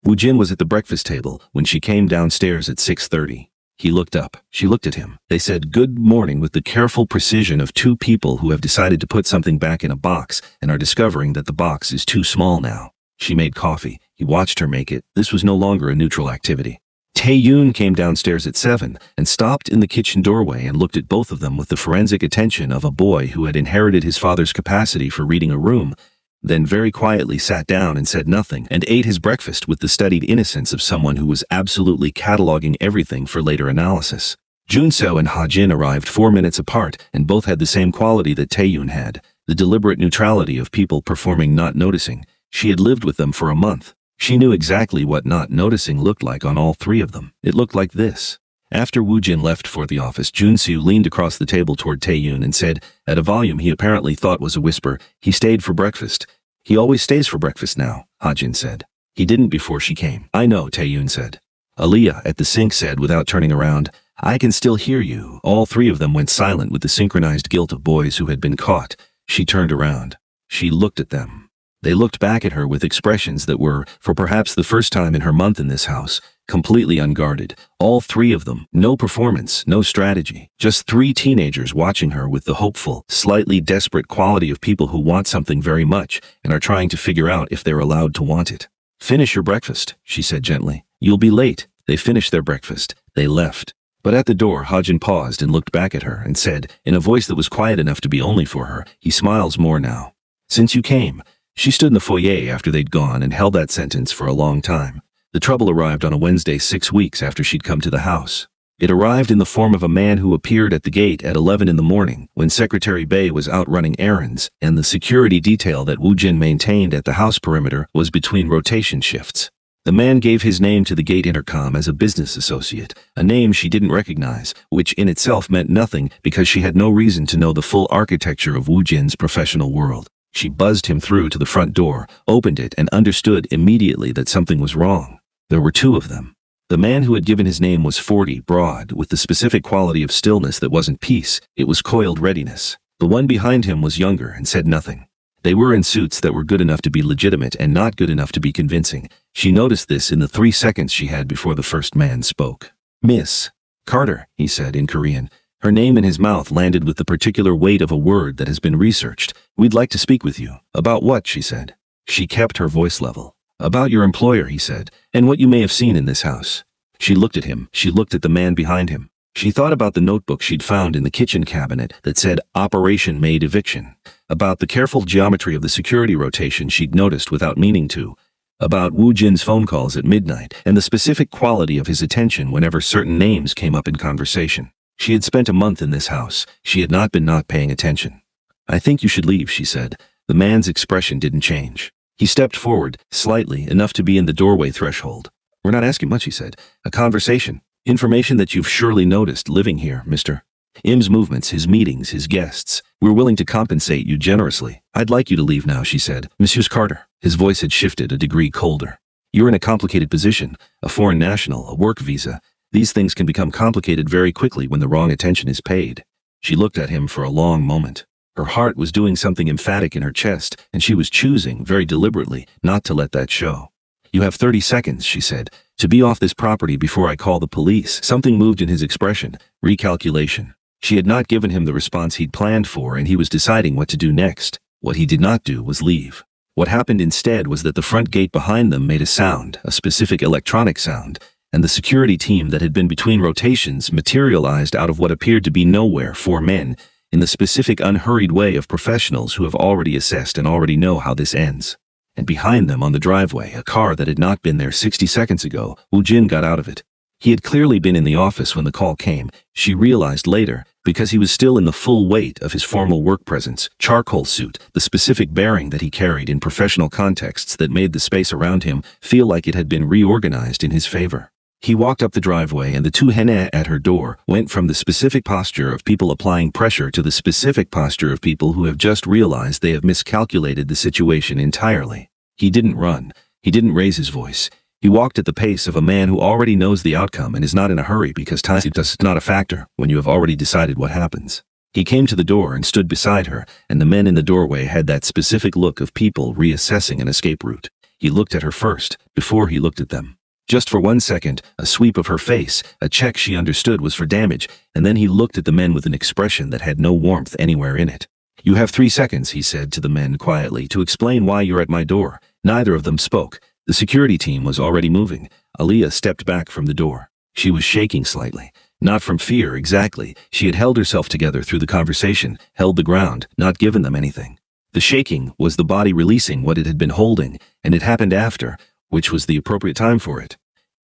Woo-jin was at the breakfast table when she came downstairs at 6:30. He looked up. She looked at him. They said good morning with the careful precision of two people who have decided to put something back in a box and are discovering that the box is too small now. She made coffee. He watched her make it. This was no longer a neutral activity. Tae-yoon came downstairs at 7 and stopped in the kitchen doorway and looked at both of them with the forensic attention of a boy who had inherited his father's capacity for reading a room, then very quietly sat down and said nothing and ate his breakfast with the studied innocence of someone who was absolutely cataloging everything for later analysis. Junseo and Ha-jin arrived 4 minutes apart and both had the same quality that Tae-yoon had, the deliberate neutrality of people performing not noticing. She had lived with them for a month. She knew exactly what not noticing looked like on all three of them. It looked like this. After Woo-jin left for the office, Junseo leaned across the table toward Tae-yoon and said, at a volume he apparently thought was a whisper, he stayed for breakfast. He always stays for breakfast now, Ha-jin said. He didn't before she came. I know, Tae-yoon said. Aaliyah at the sink said without turning around, I can still hear you. All three of them went silent with the synchronized guilt of boys who had been caught. She turned around. She looked at them. They looked back at her with expressions that were, for perhaps the first time in her month in this house, completely unguarded. All three of them, no performance, no strategy, just three teenagers watching her with the hopeful, slightly desperate quality of people who want something very much and are trying to figure out if they're allowed to want it. Finish your breakfast, she said gently. You'll be late. They finished their breakfast. They left. But at the door, Ha-jin paused and looked back at her and said, in a voice that was quiet enough to be only for her, he smiles more now. Since you came. She stood in the foyer after they'd gone and held that sentence for a long time. The trouble arrived on a Wednesday 6 weeks after she'd come to the house. It arrived in the form of a man who appeared at the gate at 11 in the morning when Secretary Bae was out running errands and the security detail that Woo-jin maintained at the house perimeter was between rotation shifts. The man gave his name to the gate intercom as a business associate, a name she didn't recognize, which in itself meant nothing because she had no reason to know the full architecture of Woo-jin's professional world. She buzzed him through to the front door, opened it, and understood immediately that something was wrong. There were two of them. The man who had given his name was 40, broad, with the specific quality of stillness that wasn't peace, it was coiled readiness. The one behind him was younger and said nothing. They were in suits that were good enough to be legitimate and not good enough to be convincing. She noticed this in the 3 seconds she had before the first man spoke. Miss Carter, he said in Korean. Her name in his mouth landed with the particular weight of a word that has been researched. We'd like to speak with you. About what? She said. She kept her voice level. About your employer, he said, and what you may have seen in this house. She looked at him. She looked at the man behind him. She thought about the notebook she'd found in the kitchen cabinet that said Operation Maid Eviction, about the careful geometry of the security rotation she'd noticed without meaning to, about Woo-jin's phone calls at midnight and the specific quality of his attention whenever certain names came up in conversation. She had spent a month in this house. She had not been not paying attention. I think you should leave, she said. The man's expression didn't change. He stepped forward, slightly, enough to be in the doorway threshold. We're not asking much, he said. A conversation. Information that you've surely noticed living here, Mr. Im's movements, his meetings, his guests. We're willing to compensate you generously. I'd like you to leave now, she said. Monsieur Carter. His voice had shifted a degree colder. You're in a complicated position. A foreign national, a work visa. These things can become complicated very quickly when the wrong attention is paid. She looked at him for a long moment. Her heart was doing something emphatic in her chest, and she was choosing, very deliberately, not to let that show. You have 30 seconds, she said, to be off this property before I call the police. Something moved in his expression. Recalculation. She had not given him the response he'd planned for, and he was deciding what to do next. What he did not do was leave. What happened instead was that the front gate behind them made a sound, a specific electronic sound, and the security team that had been between rotations materialized out of what appeared to be nowhere 4 men, in the specific unhurried way of professionals who have already assessed and already know how this ends. And behind them on the driveway, a car that had not been there 60 seconds ago, Woo-jin got out of it. He had clearly been in the office when the call came, she realized later, because he was still in the full weight of his formal work presence, charcoal suit, the specific bearing that he carried in professional contexts that made the space around him feel like it had been reorganized in his favor. He walked up the driveway and the two henne at her door went from the specific posture of people applying pressure to the specific posture of people who have just realized they have miscalculated the situation entirely. He didn't run. He didn't raise his voice. He walked at the pace of a man who already knows the outcome and is not in a hurry because time is not a factor when you have already decided what happens. He came to the door and stood beside her, and the men in the doorway had that specific look of people reassessing an escape route. He looked at her first, before he looked at them. Just for 1 second, a sweep of her face, a check she understood was for damage, and then he looked at the men with an expression that had no warmth anywhere in it. "You have 3 seconds, he said to the men quietly, to explain why you're at my door. Neither of them spoke. The security team was already moving. Aaliyah stepped back from the door. She was shaking slightly. Not from fear, exactly. She had held herself together through the conversation, held the ground, not given them anything. The shaking was the body releasing what it had been holding, and it happened after, which was the appropriate time for it.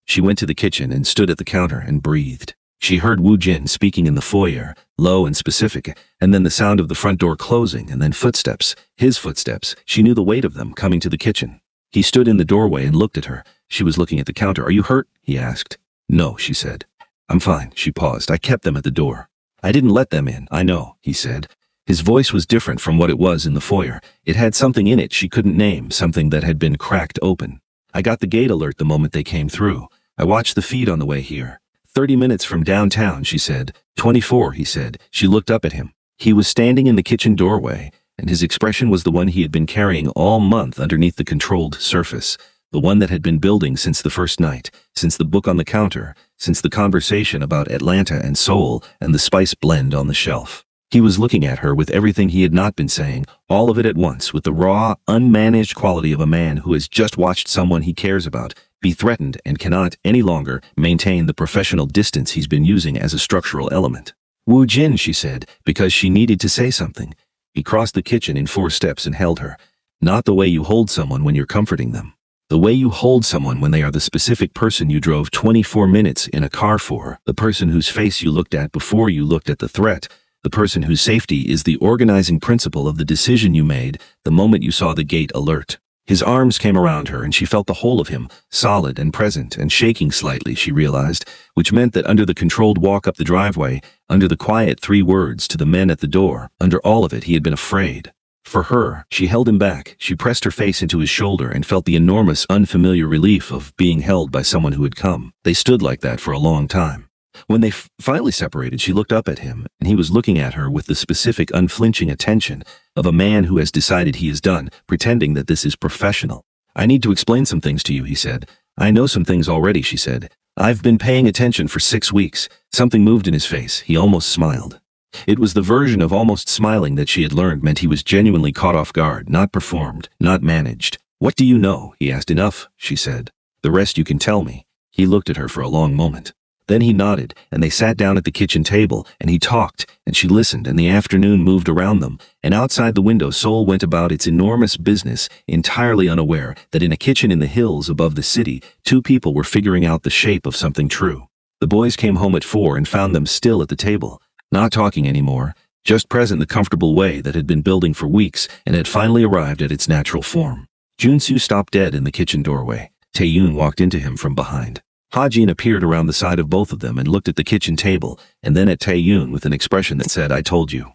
She went to the kitchen and stood at the counter and breathed. She heard Wu Jin speaking in the foyer, low and specific, and then the sound of the front door closing, and then footsteps, his footsteps. She knew the weight of them coming to the kitchen. He stood in the doorway and looked at her. She was looking at the counter. "Are you hurt?" he asked. "No," she said. "I'm fine." She paused. "I kept them at the door." "I didn't let them in, I know," he said. His voice was different from what it was in the foyer. It had something in it she couldn't name, something that had been cracked open. "I got the gate alert the moment they came through. I watched the feed on the way here. 30 minutes from downtown," she said. 24, he said. She looked up at him. He was standing in the kitchen doorway, and his expression was the one he had been carrying all month underneath the controlled surface, the one that had been building since the first night, since the book on the counter, since the conversation about Atlanta and Seoul and the spice blend on the shelf. He was looking at her with everything he had not been saying, all of it at once, with the raw, unmanaged quality of a man who has just watched someone he cares about be threatened and cannot any longer maintain the professional distance he's been using as a structural element. "Wu Jin," she said, because she needed to say something. He crossed the kitchen in 4 steps and held her. "Not the way you hold someone when you're comforting them. The way you hold someone when they are the specific person you drove 24 minutes in a car for, the person whose face you looked at before you looked at the threat, the person whose safety is the organizing principle of the decision you made the moment you saw the gate alert." His arms came around her and she felt the whole of him, solid and present and shaking slightly, she realized, which meant that under the controlled walk up the driveway, under the quiet 3 words to the men at the door, under all of it he had been afraid. For her, she held him back. She pressed her face into his shoulder and felt the enormous, unfamiliar relief of being held by someone who had come. They stood like that for a long time. When they finally separated, she looked up at him, and he was looking at her with the specific, unflinching attention of a man who has decided he is done, pretending that this is professional. "I need to explain some things to you," he said. "I know some things already," she said. "I've been paying attention for 6 weeks." Something moved in his face. He almost smiled. It was the version of almost smiling that she had learned meant he was genuinely caught off guard, not performed, not managed. "What do you know?" he asked. "Enough," she said. "The rest you can tell me." He looked at her for a long moment. Then he nodded, and they sat down at the kitchen table, and he talked, and she listened, and the afternoon moved around them, and outside the window Seoul went about its enormous business, entirely unaware that in a kitchen in the hills above the city, 2 people were figuring out the shape of something true. The boys came home at 4 and found them still at the table, not talking anymore, just present in the comfortable way that had been building for weeks and had finally arrived at its natural form. Junsu stopped dead in the kitchen doorway. Tae-yoon walked into him from behind. Ha-jin appeared around the side of both of them and looked at the kitchen table, and then at Tae-yoon with an expression that said, "I told you."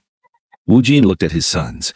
Woo-jin looked at his sons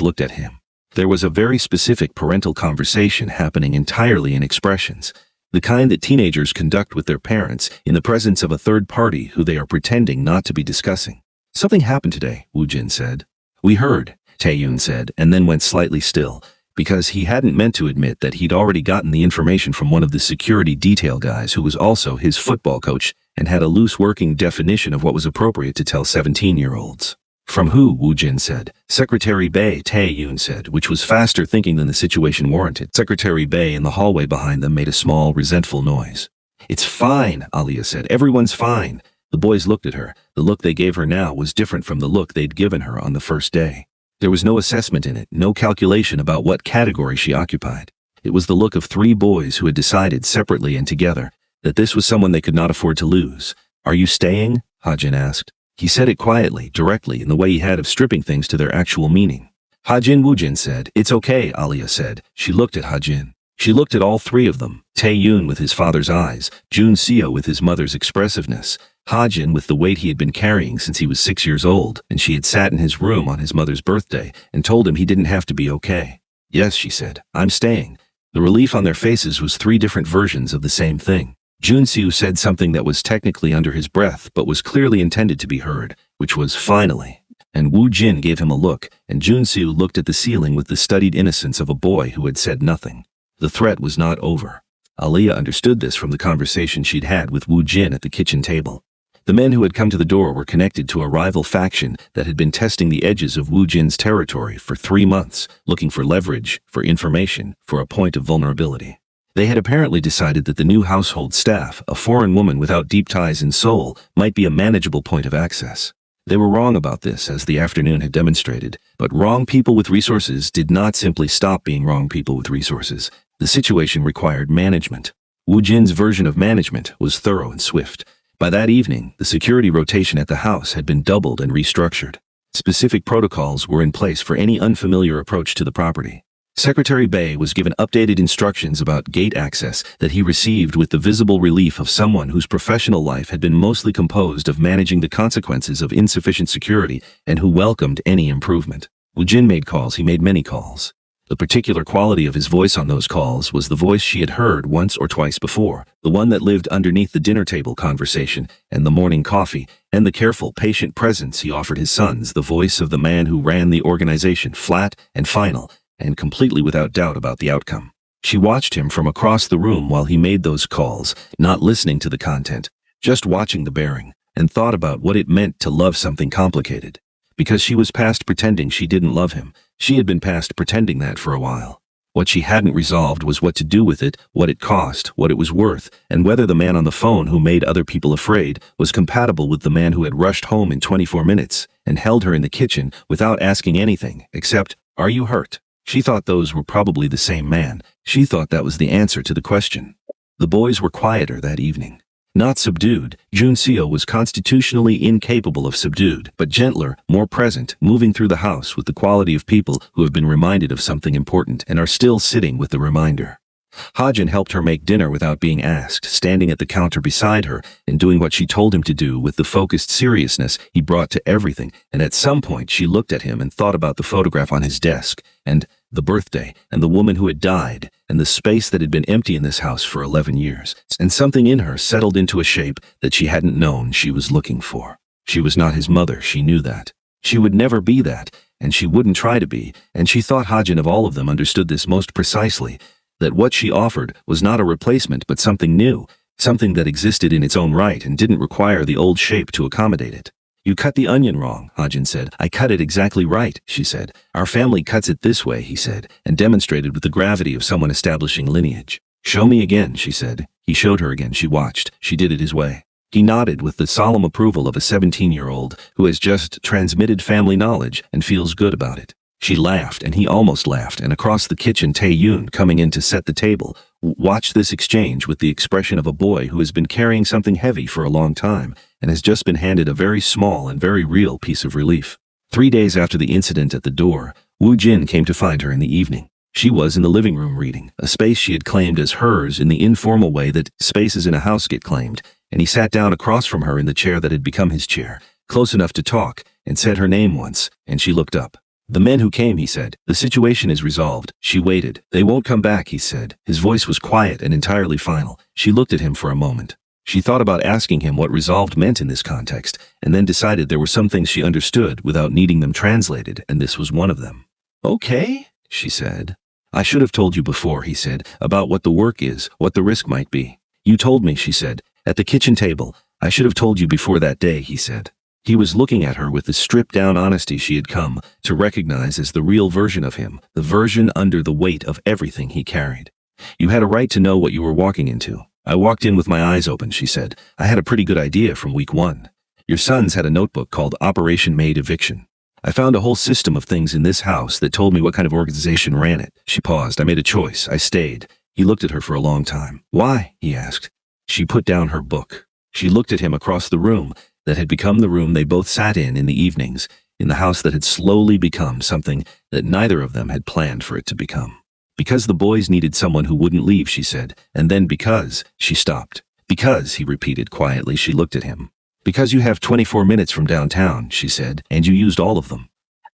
looked at him. There was a very specific parental conversation happening entirely in expressions, the kind that teenagers conduct with their parents in the presence of a third party who they are pretending not to be discussing. "Something happened today," Woo-jin said. "We heard," Tae-yoon said, and then went slightly still, because he hadn't meant to admit that he'd already gotten the information from one of the security detail guys who was also his football coach and had a loose working definition of what was appropriate to tell 17-year-olds. "From who?" Woo-jin said. "Secretary Bae," Tae-yoon said, which was faster thinking than the situation warranted. Secretary Bae in the hallway behind them made a small, resentful noise. "It's fine," Aaliyah said. "Everyone's fine." The boys looked at her. The look they gave her now was different from the look they'd given her on the first day. There was no assessment in it, no calculation about what category she occupied. It was the look of 3 boys who had decided separately and together that this was someone they could not afford to lose. "Are you staying?" Ha-jin asked. He said it quietly, directly, in the way he had of stripping things to their actual meaning. Ha-jin. Woo-jin said. "It's okay," Aaliyah said. She looked at Ha-jin. She looked at all 3 of them, Tae-yoon with his father's eyes, Jun-seo with his mother's expressiveness, Ha-jin with the weight he had been carrying since he was 6 years old, and she had sat in his room on his mother's birthday and told him he didn't have to be okay. "Yes," she said, "I'm staying." The relief on their faces was 3 different versions of the same thing. Jun-seo said something that was technically under his breath but was clearly intended to be heard, which was "finally." And Woo-jin gave him a look, and Jun-seo looked at the ceiling with the studied innocence of a boy who had said nothing. The threat was not over. Aliyah understood this from the conversation she'd had with Wu Jin at the kitchen table. The men who had come to the door were connected to a rival faction that had been testing the edges of Wu Jin's territory for 3 months, looking for leverage, for information, for a point of vulnerability. They had apparently decided that the new household staff, a foreign woman without deep ties in Seoul, might be a manageable point of access. They were wrong about this, as the afternoon had demonstrated, but wrong people with resources did not simply stop being wrong people with resources. The situation required management. Wu Jin's version of management was thorough and swift. By that evening, the security rotation at the house had been doubled and restructured. Specific protocols were in place for any unfamiliar approach to the property. Secretary Bay was given updated instructions about gate access that he received with the visible relief of someone whose professional life had been mostly composed of managing the consequences of insufficient security and who welcomed any improvement. Wu Jin made calls. He made many calls. The particular quality of his voice on those calls was the voice she had heard once or twice before, the one that lived underneath the dinner table conversation and the morning coffee, and the careful, patient presence he offered his sons, the voice of the man who ran the organization, flat and final, and completely without doubt about the outcome. She watched him from across the room while he made those calls, not listening to the content, just watching the bearing, and thought about what it meant to love something complicated. Because she was past pretending she didn't love him, she had been past pretending that for a while. What she hadn't resolved was what to do with it, what it cost, what it was worth, and whether the man on the phone who made other people afraid was compatible with the man who had rushed home in 24 minutes and held her in the kitchen without asking anything except, "Are you hurt?" She thought those were probably the same man. She thought that was the answer to the question. The boys were quieter that evening. Not subdued, Jun Seo was constitutionally incapable of subdued, but gentler, more present, moving through the house with the quality of people who have been reminded of something important and are still sitting with the reminder. Hajin helped her make dinner without being asked, standing at the counter beside her and doing what she told him to do with the focused seriousness he brought to everything, and at some point she looked at him and thought about the photograph on his desk, and the birthday, and the woman who had died, and the space that had been empty in this house for 11 years, and something in her settled into a shape that she hadn't known she was looking for. She was not his mother, she knew that. She would never be that, and she wouldn't try to be, and she thought Hajin of all of them understood this most precisely, that what she offered was not a replacement but something new, something that existed in its own right and didn't require the old shape to accommodate it. "You cut the onion wrong," Hajin said. "I cut it exactly right," she said. "Our family cuts it this way," he said, and demonstrated with the gravity of someone establishing lineage. "Show me again," she said. He showed her again. She watched. She did it his way. He nodded with the solemn approval of a 17-year-old who has just transmitted family knowledge and feels good about it. She laughed, and he almost laughed, and across the kitchen Tae-yoon, coming in to set the table, watched this exchange with the expression of a boy who has been carrying something heavy for a long time and has just been handed a very small and very real piece of relief. 3 days after the incident at the door, Wu Jin came to find her in the evening. She was in the living room reading, a space she had claimed as hers in the informal way that spaces in a house get claimed, and he sat down across from her in the chair that had become his chair, close enough to talk, and said her name once, and she looked up. "The men who came," he said. "The situation is resolved." She waited. "They won't come back," he said. His voice was quiet and entirely final. She looked at him for a moment. She thought about asking him what resolved meant in this context, and then decided there were some things she understood without needing them translated, and this was one of them. "Okay," she said. "I should have told you before," he said, "about what the work is, what the risk might be." "You told me," she said, "at the kitchen table. I should have told you before that day," he said. He was looking at her with the stripped-down honesty she had come to recognize as the real version of him, the version under the weight of everything he carried. "You had a right to know what you were walking into. I walked in with my eyes open," she said. "I had a pretty good idea from week 1. Your sons had a notebook called Operation Maid Eviction. I found a whole system of things in this house that told me what kind of organization ran it." She paused. "I made a choice. I stayed." He looked at her for a long time. "Why?" he asked. She put down her book. She looked at him across the room that had become the room they both sat in the evenings, in the house that had slowly become something that neither of them had planned for it to become. "Because the boys needed someone who wouldn't leave," she said, and then because, she stopped. "Because," he repeated quietly. She looked at him. "Because you have 24 minutes from downtown," she said, "and you used all of them."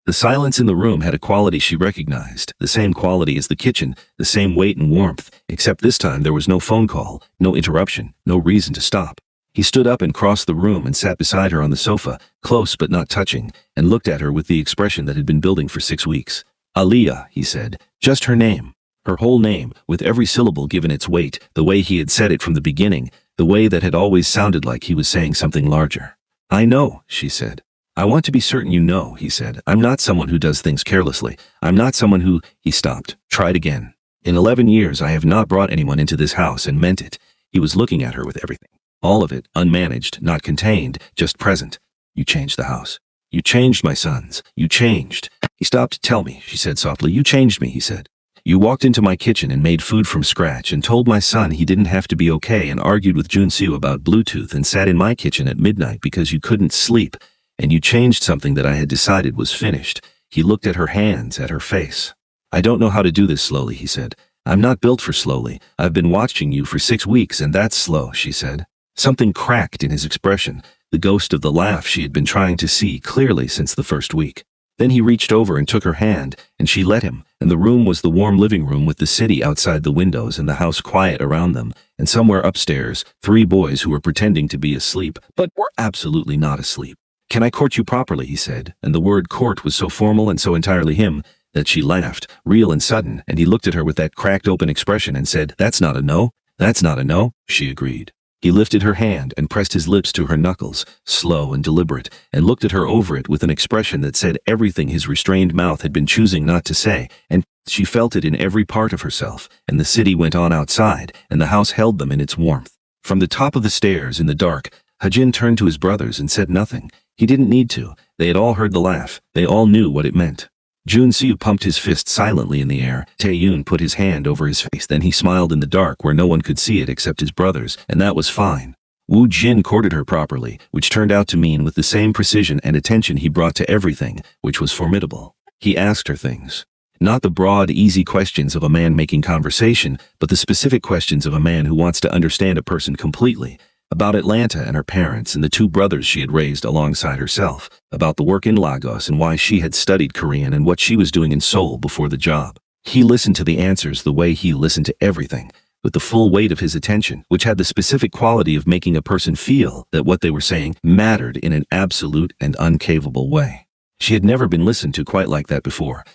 The silence in the room had a quality she recognized, the same quality as the kitchen, the same weight and warmth, except this time there was no phone call, no interruption, no reason to stop. He stood up and crossed the room and sat beside her on the sofa, close but not touching, and looked at her with the expression that had been building for 6 weeks. "Aliyah," he said. "Just her name." Her whole name, with every syllable given its weight, the way he had said it from the beginning, the way that had always sounded like he was saying something larger. "I know," she said. "I want to be certain you know," he said. "I'm not someone who does things carelessly. I'm not someone who—" He stopped. "Tried again. In 11 years I have not brought anyone into this house and meant it." He was looking at her with everything. All of it, unmanaged, not contained, just present. "You changed the house. You changed my sons. You changed." He stopped. "Tell me," she said softly. "You changed me," he said. "You walked into my kitchen and made food from scratch and told my son he didn't have to be okay and argued with Junsu about Bluetooth and sat in my kitchen at midnight because you couldn't sleep, and you changed something that I had decided was finished." He looked at her hands, at her face. "I don't know how to do this slowly," he said. "I'm not built for slowly. I've been watching you for 6 weeks and that's slow," she said. Something cracked in his expression, the ghost of the laugh she had been trying to see clearly since the first week. Then he reached over and took her hand, and she let him, and the room was the warm living room with the city outside the windows and the house quiet around them, and somewhere upstairs, 3 boys who were pretending to be asleep, but were absolutely not asleep. "Can I court you properly?" he said, and the word court was so formal and so entirely him, that she laughed, real and sudden, and he looked at her with that cracked open expression and said, "That's not a no. That's not a no," she agreed. He lifted her hand and pressed his lips to her knuckles, slow and deliberate, and looked at her over it with an expression that said everything his restrained mouth had been choosing not to say, and she felt it in every part of herself, and the city went on outside, and the house held them in its warmth. From the top of the stairs, in the dark, Hajin turned to his brothers and said nothing. He didn't need to. They had all heard the laugh. They all knew what it meant. Junsu pumped his fist silently in the air. Taeyun put his hand over his face. Then he smiled in the dark where no one could see it except his brothers, and that was fine. Wu Jin courted her properly, which turned out to mean with the same precision and attention he brought to everything, which was formidable. He asked her things. Not the broad, easy questions of a man making conversation, but the specific questions of a man who wants to understand a person completely. About Atlanta and her parents and the 2 brothers she had raised alongside herself, about the work in Lagos and why she had studied Korean and what she was doing in Seoul before the job. He listened to the answers the way he listened to everything, with the full weight of his attention, which had the specific quality of making a person feel that what they were saying mattered in an absolute and uncavable way. She had never been listened to quite like that before.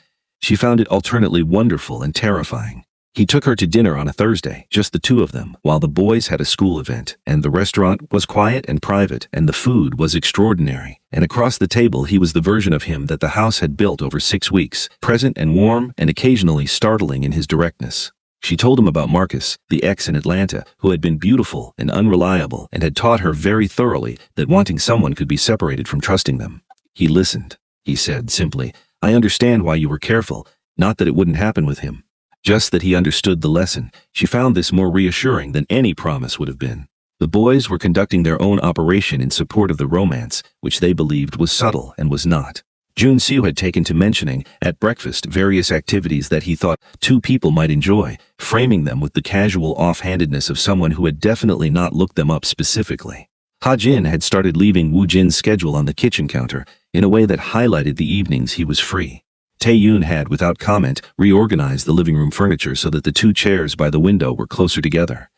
She found it alternately wonderful and terrifying. He took her to dinner on a Thursday, just the 2 of them, while the boys had a school event, and the restaurant was quiet and private, and the food was extraordinary. And across the table he was the version of him that the house had built over 6 weeks, present and warm and occasionally startling in his directness. She told him about Marcus, the ex in Atlanta, who had been beautiful and unreliable and had taught her very thoroughly that wanting someone could be separated from trusting them. He listened. He said simply, "I understand why you were careful, not that it wouldn't happen with him." Just that he understood the lesson. She found this more reassuring than any promise would have been. The boys were conducting their own operation in support of the romance, which they believed was subtle and was not. Junsu had taken to mentioning, at breakfast, various activities that he thought 2 people might enjoy, framing them with the casual offhandedness of someone who had definitely not looked them up specifically. Ha-jin had started leaving Woo Jin's schedule on the kitchen counter, in a way that highlighted the evenings he was free. Taeyun had, without comment, reorganized the living room furniture so that the 2 chairs by the window were closer together.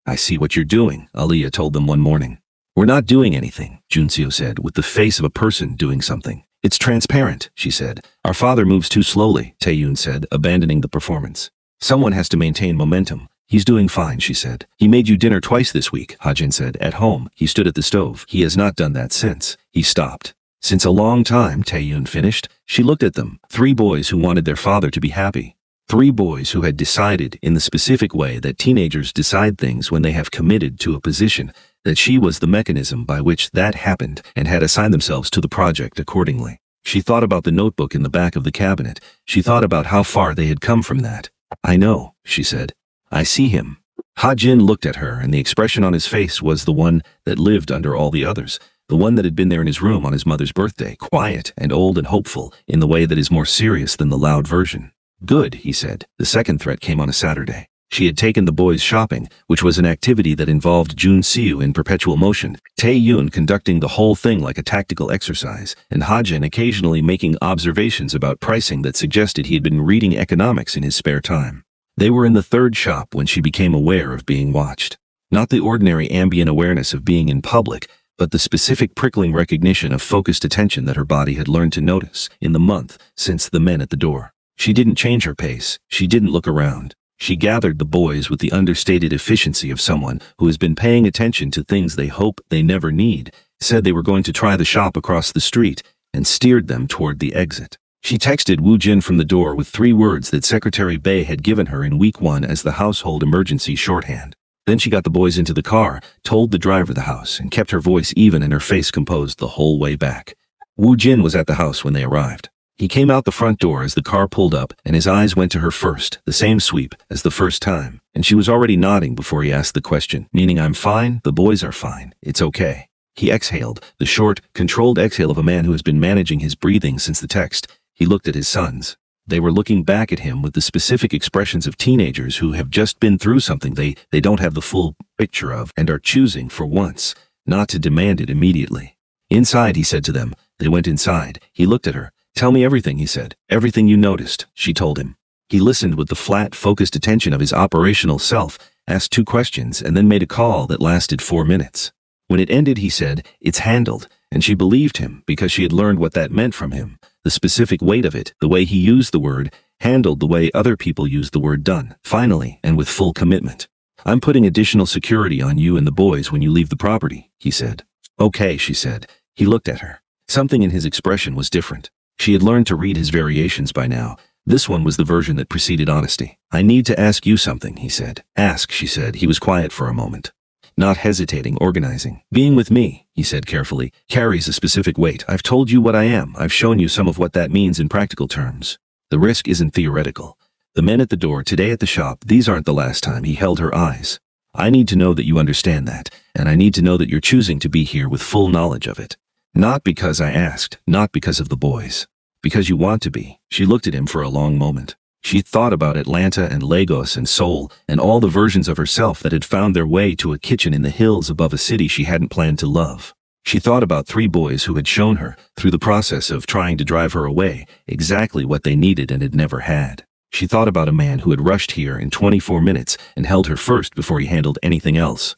"I see what you're doing," Aliyah told them one morning. "We're not doing anything," Junsu said, with the face of a person doing something. "It's transparent," she said. "Our father moves too slowly," Taeyun said, abandoning the performance. "Someone has to maintain momentum. He's doing fine," she said. "He made you dinner twice this week," Ha-jin said. "At home." He stood at the stove. "He has not done that since." He stopped. "Since a long time," Taeyun finished. She looked at them, 3 boys who wanted their father to be happy. 3 boys who had decided, in the specific way that teenagers decide things when they have committed to a position, that she was the mechanism by which that happened and had assigned themselves to the project accordingly. She thought about the notebook in the back of the cabinet. She thought about how far they had come from that. "I know," she said. "I see him." Ha-jin looked at her, and the expression on his face was the one that lived under all the others. The one that had been there in his room on his mother's birthday, quiet and old and hopeful, in the way that is more serious than the loud version. "Good," he said. The second threat came on a Saturday. She had taken the boys shopping, which was an activity that involved Junsu in perpetual motion, Taeyun conducting the whole thing like a tactical exercise, and Ha-jin occasionally making observations about pricing that suggested he had been reading economics in his spare time. They were in the 3rd shop when she became aware of being watched. Not the ordinary ambient awareness of being in public, but the specific prickling recognition of focused attention that her body had learned to notice in the month since the men at the door. She didn't change her pace. She didn't look around. She gathered the boys with the understated efficiency of someone who has been paying attention to things they hope they never need, said they were going to try the shop across the street, and steered them toward the exit. She texted Wu Jin from the door with 3 words that Secretary Bei had given her in week 1 as the household emergency shorthand. Then she got the boys into the car, told the driver the house, and kept her voice even and her face composed the whole way back. Wu Jin was at the house when they arrived. He came out the front door as the car pulled up, and his eyes went to her first, the same sweep as the first time, and she was already nodding before he asked the question, meaning I'm fine, the boys are fine, it's okay. He exhaled, the short, controlled exhale of a man who has been managing his breathing since the text. He looked at his sons. They were looking back at him with the specific expressions of teenagers who have just been through something they don't have the full picture of and are choosing, for once, not to demand it immediately. Inside, he said to them. They went inside. He looked at her. Tell me everything, he said. Everything you noticed, she told him. He listened with the flat, focused attention of his operational self, asked 2 questions, and then made a call that lasted 4 minutes. When it ended, he said, it's handled, and she believed him because she had learned what that meant from him. The specific weight of it, the way he used the word, handled the way other people used the word done, finally, and with full commitment. I'm putting additional security on you and the boys when you leave the property, he said. Okay, she said. He looked at her. Something in his expression was different. She had learned to read his variations by now. This one was the version that preceded honesty. I need to ask you something, he said. Ask, she said. He was quiet for a moment. Not hesitating, organizing. Being with me, he said carefully, carries a specific weight. I've told you what I am. I've shown you some of what that means in practical terms. The risk isn't theoretical. The men at the door, today at the shop, these aren't the last time. He held her eyes. I need to know that you understand that, and I need to know that you're choosing to be here with full knowledge of it. Not because I asked, not because of the boys. Because you want to be. She looked at him for a long moment. She thought about Atlanta and Lagos and Seoul and all the versions of herself that had found their way to a kitchen in the hills above a city she hadn't planned to love. She thought about 3 boys who had shown her, through the process of trying to drive her away, exactly what they needed and had never had. She thought about a man who had rushed here in 24 minutes and held her first before he handled anything else.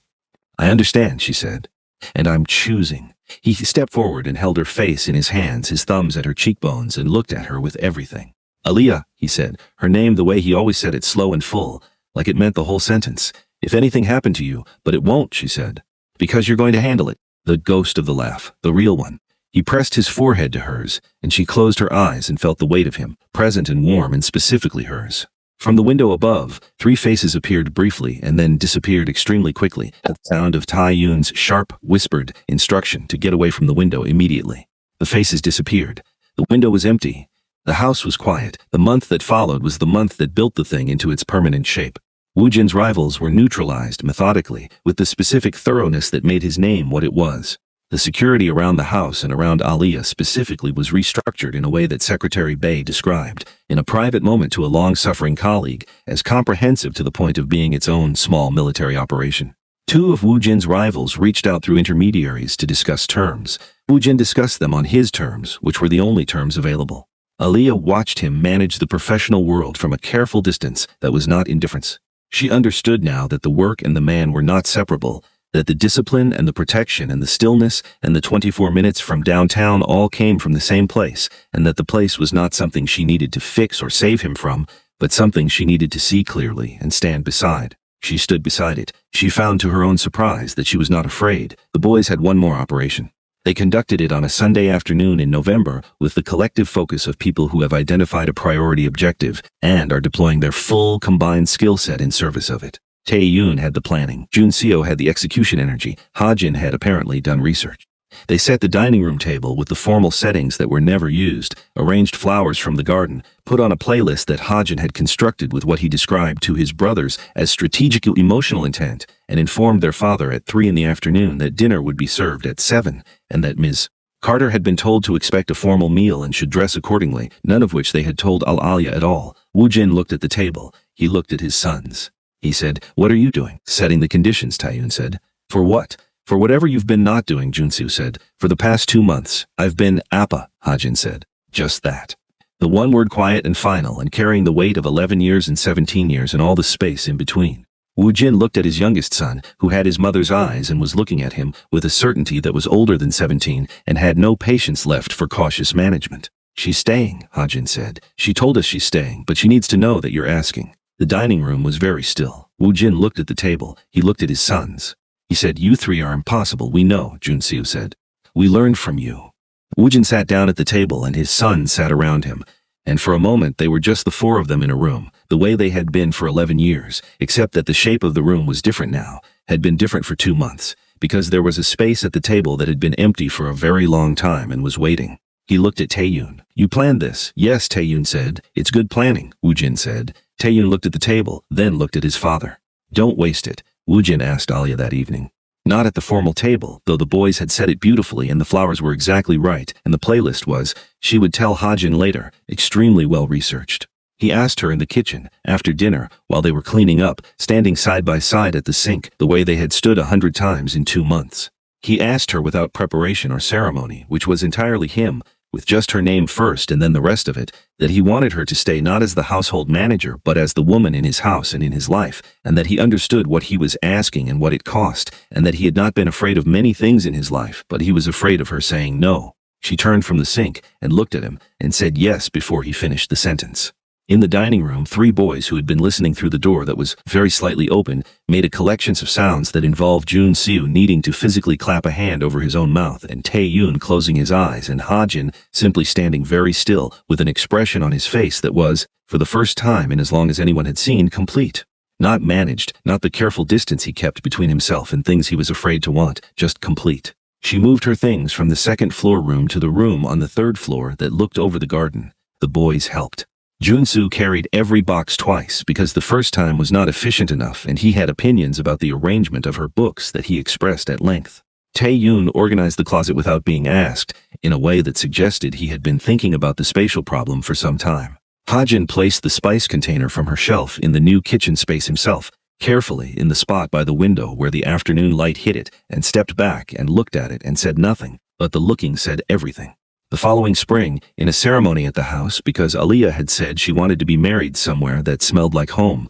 I understand, she said. And I'm choosing. He stepped forward and held her face in his hands, his thumbs at her cheekbones, and looked at her with everything. Aliyah, he said, her name the way he always said it, slow and full, like it meant the whole sentence. If anything happened to you, but it won't, she said. Because you're going to handle it. The ghost of the laugh, the real one. He pressed his forehead to hers, and she closed her eyes and felt the weight of him, present and warm and specifically hers. From the window above, 3 faces appeared briefly and then disappeared extremely quickly at the sound of Tai Yun's sharp, whispered instruction to get away from the window immediately. The faces disappeared. The window was empty. The house was quiet. The month that followed was the month that built the thing into its permanent shape. Wu Jin's rivals were neutralized methodically, with the specific thoroughness that made his name what it was. The security around the house and around Aliyah specifically was restructured in a way that Secretary Bei described, in a private moment to a long-suffering colleague, as comprehensive to the point of being its own small military operation. 2 of Wu Jin's rivals reached out through intermediaries to discuss terms. Wu Jin discussed them on his terms, which were the only terms available. Aliyah watched him manage the professional world from a careful distance that was not indifference. She understood now that the work and the man were not separable, that the discipline and the protection and the stillness and the 24 minutes from downtown all came from the same place, and that the place was not something she needed to fix or save him from, but something she needed to see clearly and stand beside. She stood beside it. She found to her own surprise that she was not afraid. The boys had one more operation. They conducted it on a Sunday afternoon in November with the collective focus of people who have identified a priority objective and are deploying their full combined skill set in service of it. Tae Yoon had the planning, Jun Seo had the execution energy, Ha Jin had apparently done research. They set the dining room table with the formal settings that were never used, arranged flowers from the garden, put on a playlist that Ha Jin had constructed with what he described to his brothers as strategic emotional intent, and informed their father at 3 in the afternoon that dinner would be served at 7, and that Ms. Carter had been told to expect a formal meal and should dress accordingly, none of which they had told Aliyah at all. Wu Jin looked at the table. He looked at his sons. He said, "What are you doing?" "Setting the conditions," Taeyun said. "For what?" "For whatever you've been not doing," Junsu said. "For the past 2 months, I've been Appa," Hajin said. "Just that." The one word quiet and final and carrying the weight of 11 years and 17 years and all the space in between. Wu Jin looked at his youngest son, who had his mother's eyes and was looking at him with a certainty that was older than 17 and had no patience left for cautious management. She's staying, Hajin said. She told us she's staying, but she needs to know that you're asking. The dining room was very still. Woo Jin looked at the table. He looked at his sons. He said, "You three are impossible, we know," Junsu said. "We learned from you." Woo Jin sat down at the table and his sons sat around him. And for a moment they were just the four of them in a room, the way they had been for 11 years, except that the shape of the room was different now, had been different for 2 months, because there was a space at the table that had been empty for a very long time and was waiting. He looked at Taeyun. "You planned this?" "Yes," Taeyun said. "It's good planning," Woo Jin said. Taeyun looked at the table, then looked at his father. "Don't waste it," Woo Jin asked Alia that evening. Not at the formal table, though the boys had set it beautifully and the flowers were exactly right, and the playlist was, she would tell Hajin later, extremely well researched. He asked her in the kitchen, after dinner, while they were cleaning up, standing side by side at the sink, the way they had stood 100 times in 2 months. He asked her without preparation or ceremony, which was entirely him, with just her name first and then the rest of it, that he wanted her to stay not as the household manager but as the woman in his house and in his life, and that he understood what he was asking and what it cost, and that he had not been afraid of many things in his life, but he was afraid of her saying no. She turned from the sink and looked at him and said yes before he finished the sentence. In the dining room, 3 boys who had been listening through the door that was very slightly open made a collection of sounds that involved Junsu needing to physically clap a hand over his own mouth and Taeyun closing his eyes and Hajin simply standing very still with an expression on his face that was, for the first time in as long as anyone had seen, complete. Not managed, not the careful distance he kept between himself and things he was afraid to want, just complete. She moved her things from the second-floor room to the room on the 3rd floor that looked over the garden. The boys helped. Junsu carried every box twice because the first time was not efficient enough and he had opinions about the arrangement of her books that he expressed at length. Taeyun organized the closet without being asked, in a way that suggested he had been thinking about the spatial problem for some time. Hajin placed the spice container from her shelf in the new kitchen space himself, carefully in the spot by the window where the afternoon light hit it, and stepped back and looked at it and said nothing, but the looking said everything. The following spring, in a ceremony at the house, because Aliyah had said she wanted to be married somewhere that smelled like home,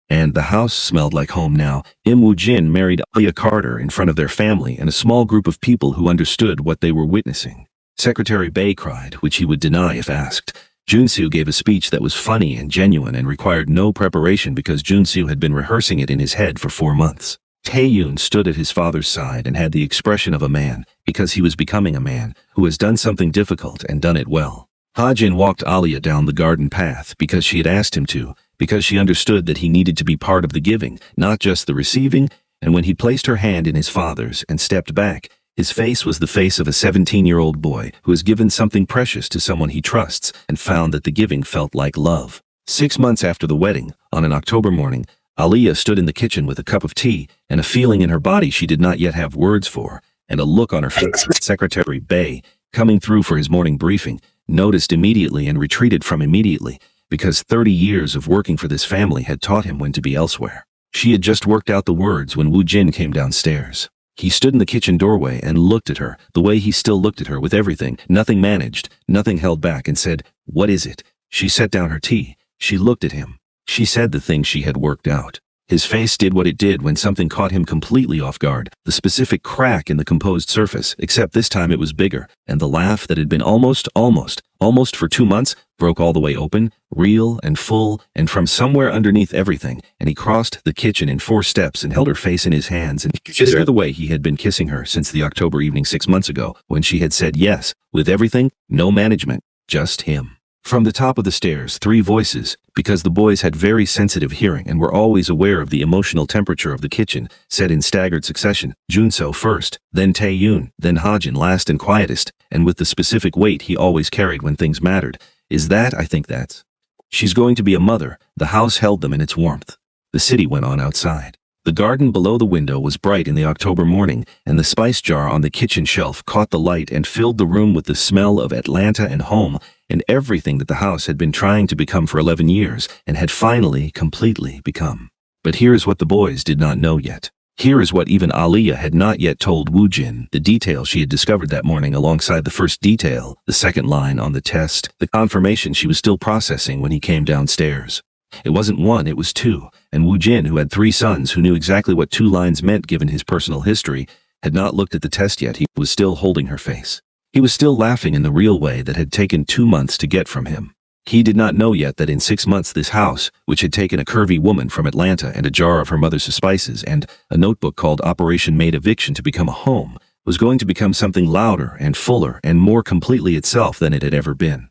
and the house smelled like home now, Im Woo Jin married Aliyah Carter in front of their family and a small group of people who understood what they were witnessing. Secretary Bae cried, which he would deny if asked. Junsu gave a speech that was funny and genuine and required no preparation because Junsu had been rehearsing it in his head for 4 months. Taeyun stood at his father's side and had the expression of a man, because he was becoming a man, who has done something difficult and done it well. Hajin walked Aliyah down the garden path because she had asked him to, because she understood that he needed to be part of the giving, not just the receiving, and when he placed her hand in his father's and stepped back, his face was the face of a 17-year-old boy who has given something precious to someone he trusts and found that the giving felt like love. 6 months after the wedding, on an October morning, Aliyah stood in the kitchen with a cup of tea and a feeling in her body she did not yet have words for, and a look on her face. Secretary Bae, coming through for his morning briefing, noticed immediately and retreated from immediately, because 30 years of working for this family had taught him when to be elsewhere. She had just worked out the words when Woo Jin came downstairs. He stood in the kitchen doorway and looked at her, the way he still looked at her, with everything, nothing managed, nothing held back, and said, "What is it?" She set down her tea. She looked at him. She said the thing she had worked out. His face did what it did when something caught him completely off guard, the specific crack in the composed surface, except this time it was bigger, and the laugh that had been almost for 2 months, broke all the way open, real and full, and from somewhere underneath everything, and he crossed the kitchen in 4 steps and held her face in his hands and kissed her the way he had been kissing her since the October evening 6 months ago, when she had said yes, with everything, no management, just him. From the top of the stairs, 3 voices, because the boys had very sensitive hearing and were always aware of the emotional temperature of the kitchen, said in staggered succession, Junso first, then Taeyun, then Hajin last and quietest, and with the specific weight he always carried when things mattered. "Is that, I think that's. She's going to be a mother." The house held them in its warmth. The city went on outside. The garden below the window was bright in the October morning, and the spice jar on the kitchen shelf caught the light and filled the room with the smell of Atlanta and home, and everything that the house had been trying to become for 11 years, and had finally, completely become. But here's what the boys did not know yet. Here is what even Aliyah had not yet told Woo Jin, the detail she had discovered that morning alongside the first detail, the second line on the test, the confirmation she was still processing when he came downstairs. It wasn't 1, it was 2, and Woo Jin, who had 3 sons who knew exactly what 2 lines meant given his personal history, had not looked at the test yet. He was still holding her face. He was still laughing in the real way that had taken 2 months to get from him. He did not know yet that in 6 months this house, which had taken a curvy woman from Atlanta and a jar of her mother's spices and a notebook called Operation Maid Eviction to become a home, was going to become something louder and fuller and more completely itself than it had ever been.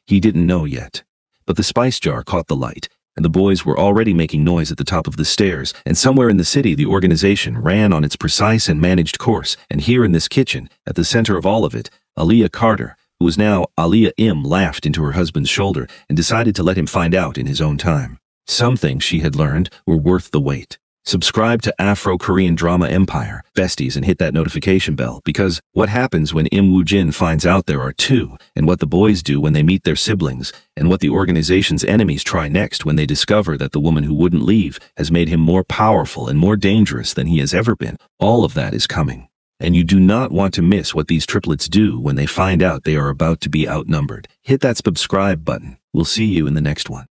He didn't know yet. But the spice jar caught the light, and the boys were already making noise at the top of the stairs, and somewhere in the city the organization ran on its precise and managed course, and here in this kitchen, at the center of all of it, Aaliyah Carter, who was now Aaliyah M, laughed into her husband's shoulder and decided to let him find out in his own time. Some things she had learned were worth the wait. Subscribe to Afro-Korean Drama Empire, besties, and hit that notification bell, because what happens when Im Woo-jin finds out there are two, and what the boys do when they meet their siblings, and what the organization's enemies try next when they discover that the woman who wouldn't leave has made him more powerful and more dangerous than he has ever been, all of that is coming. And you do not want to miss what these triplets do when they find out they are about to be outnumbered. Hit that subscribe button. We'll see you in the next one.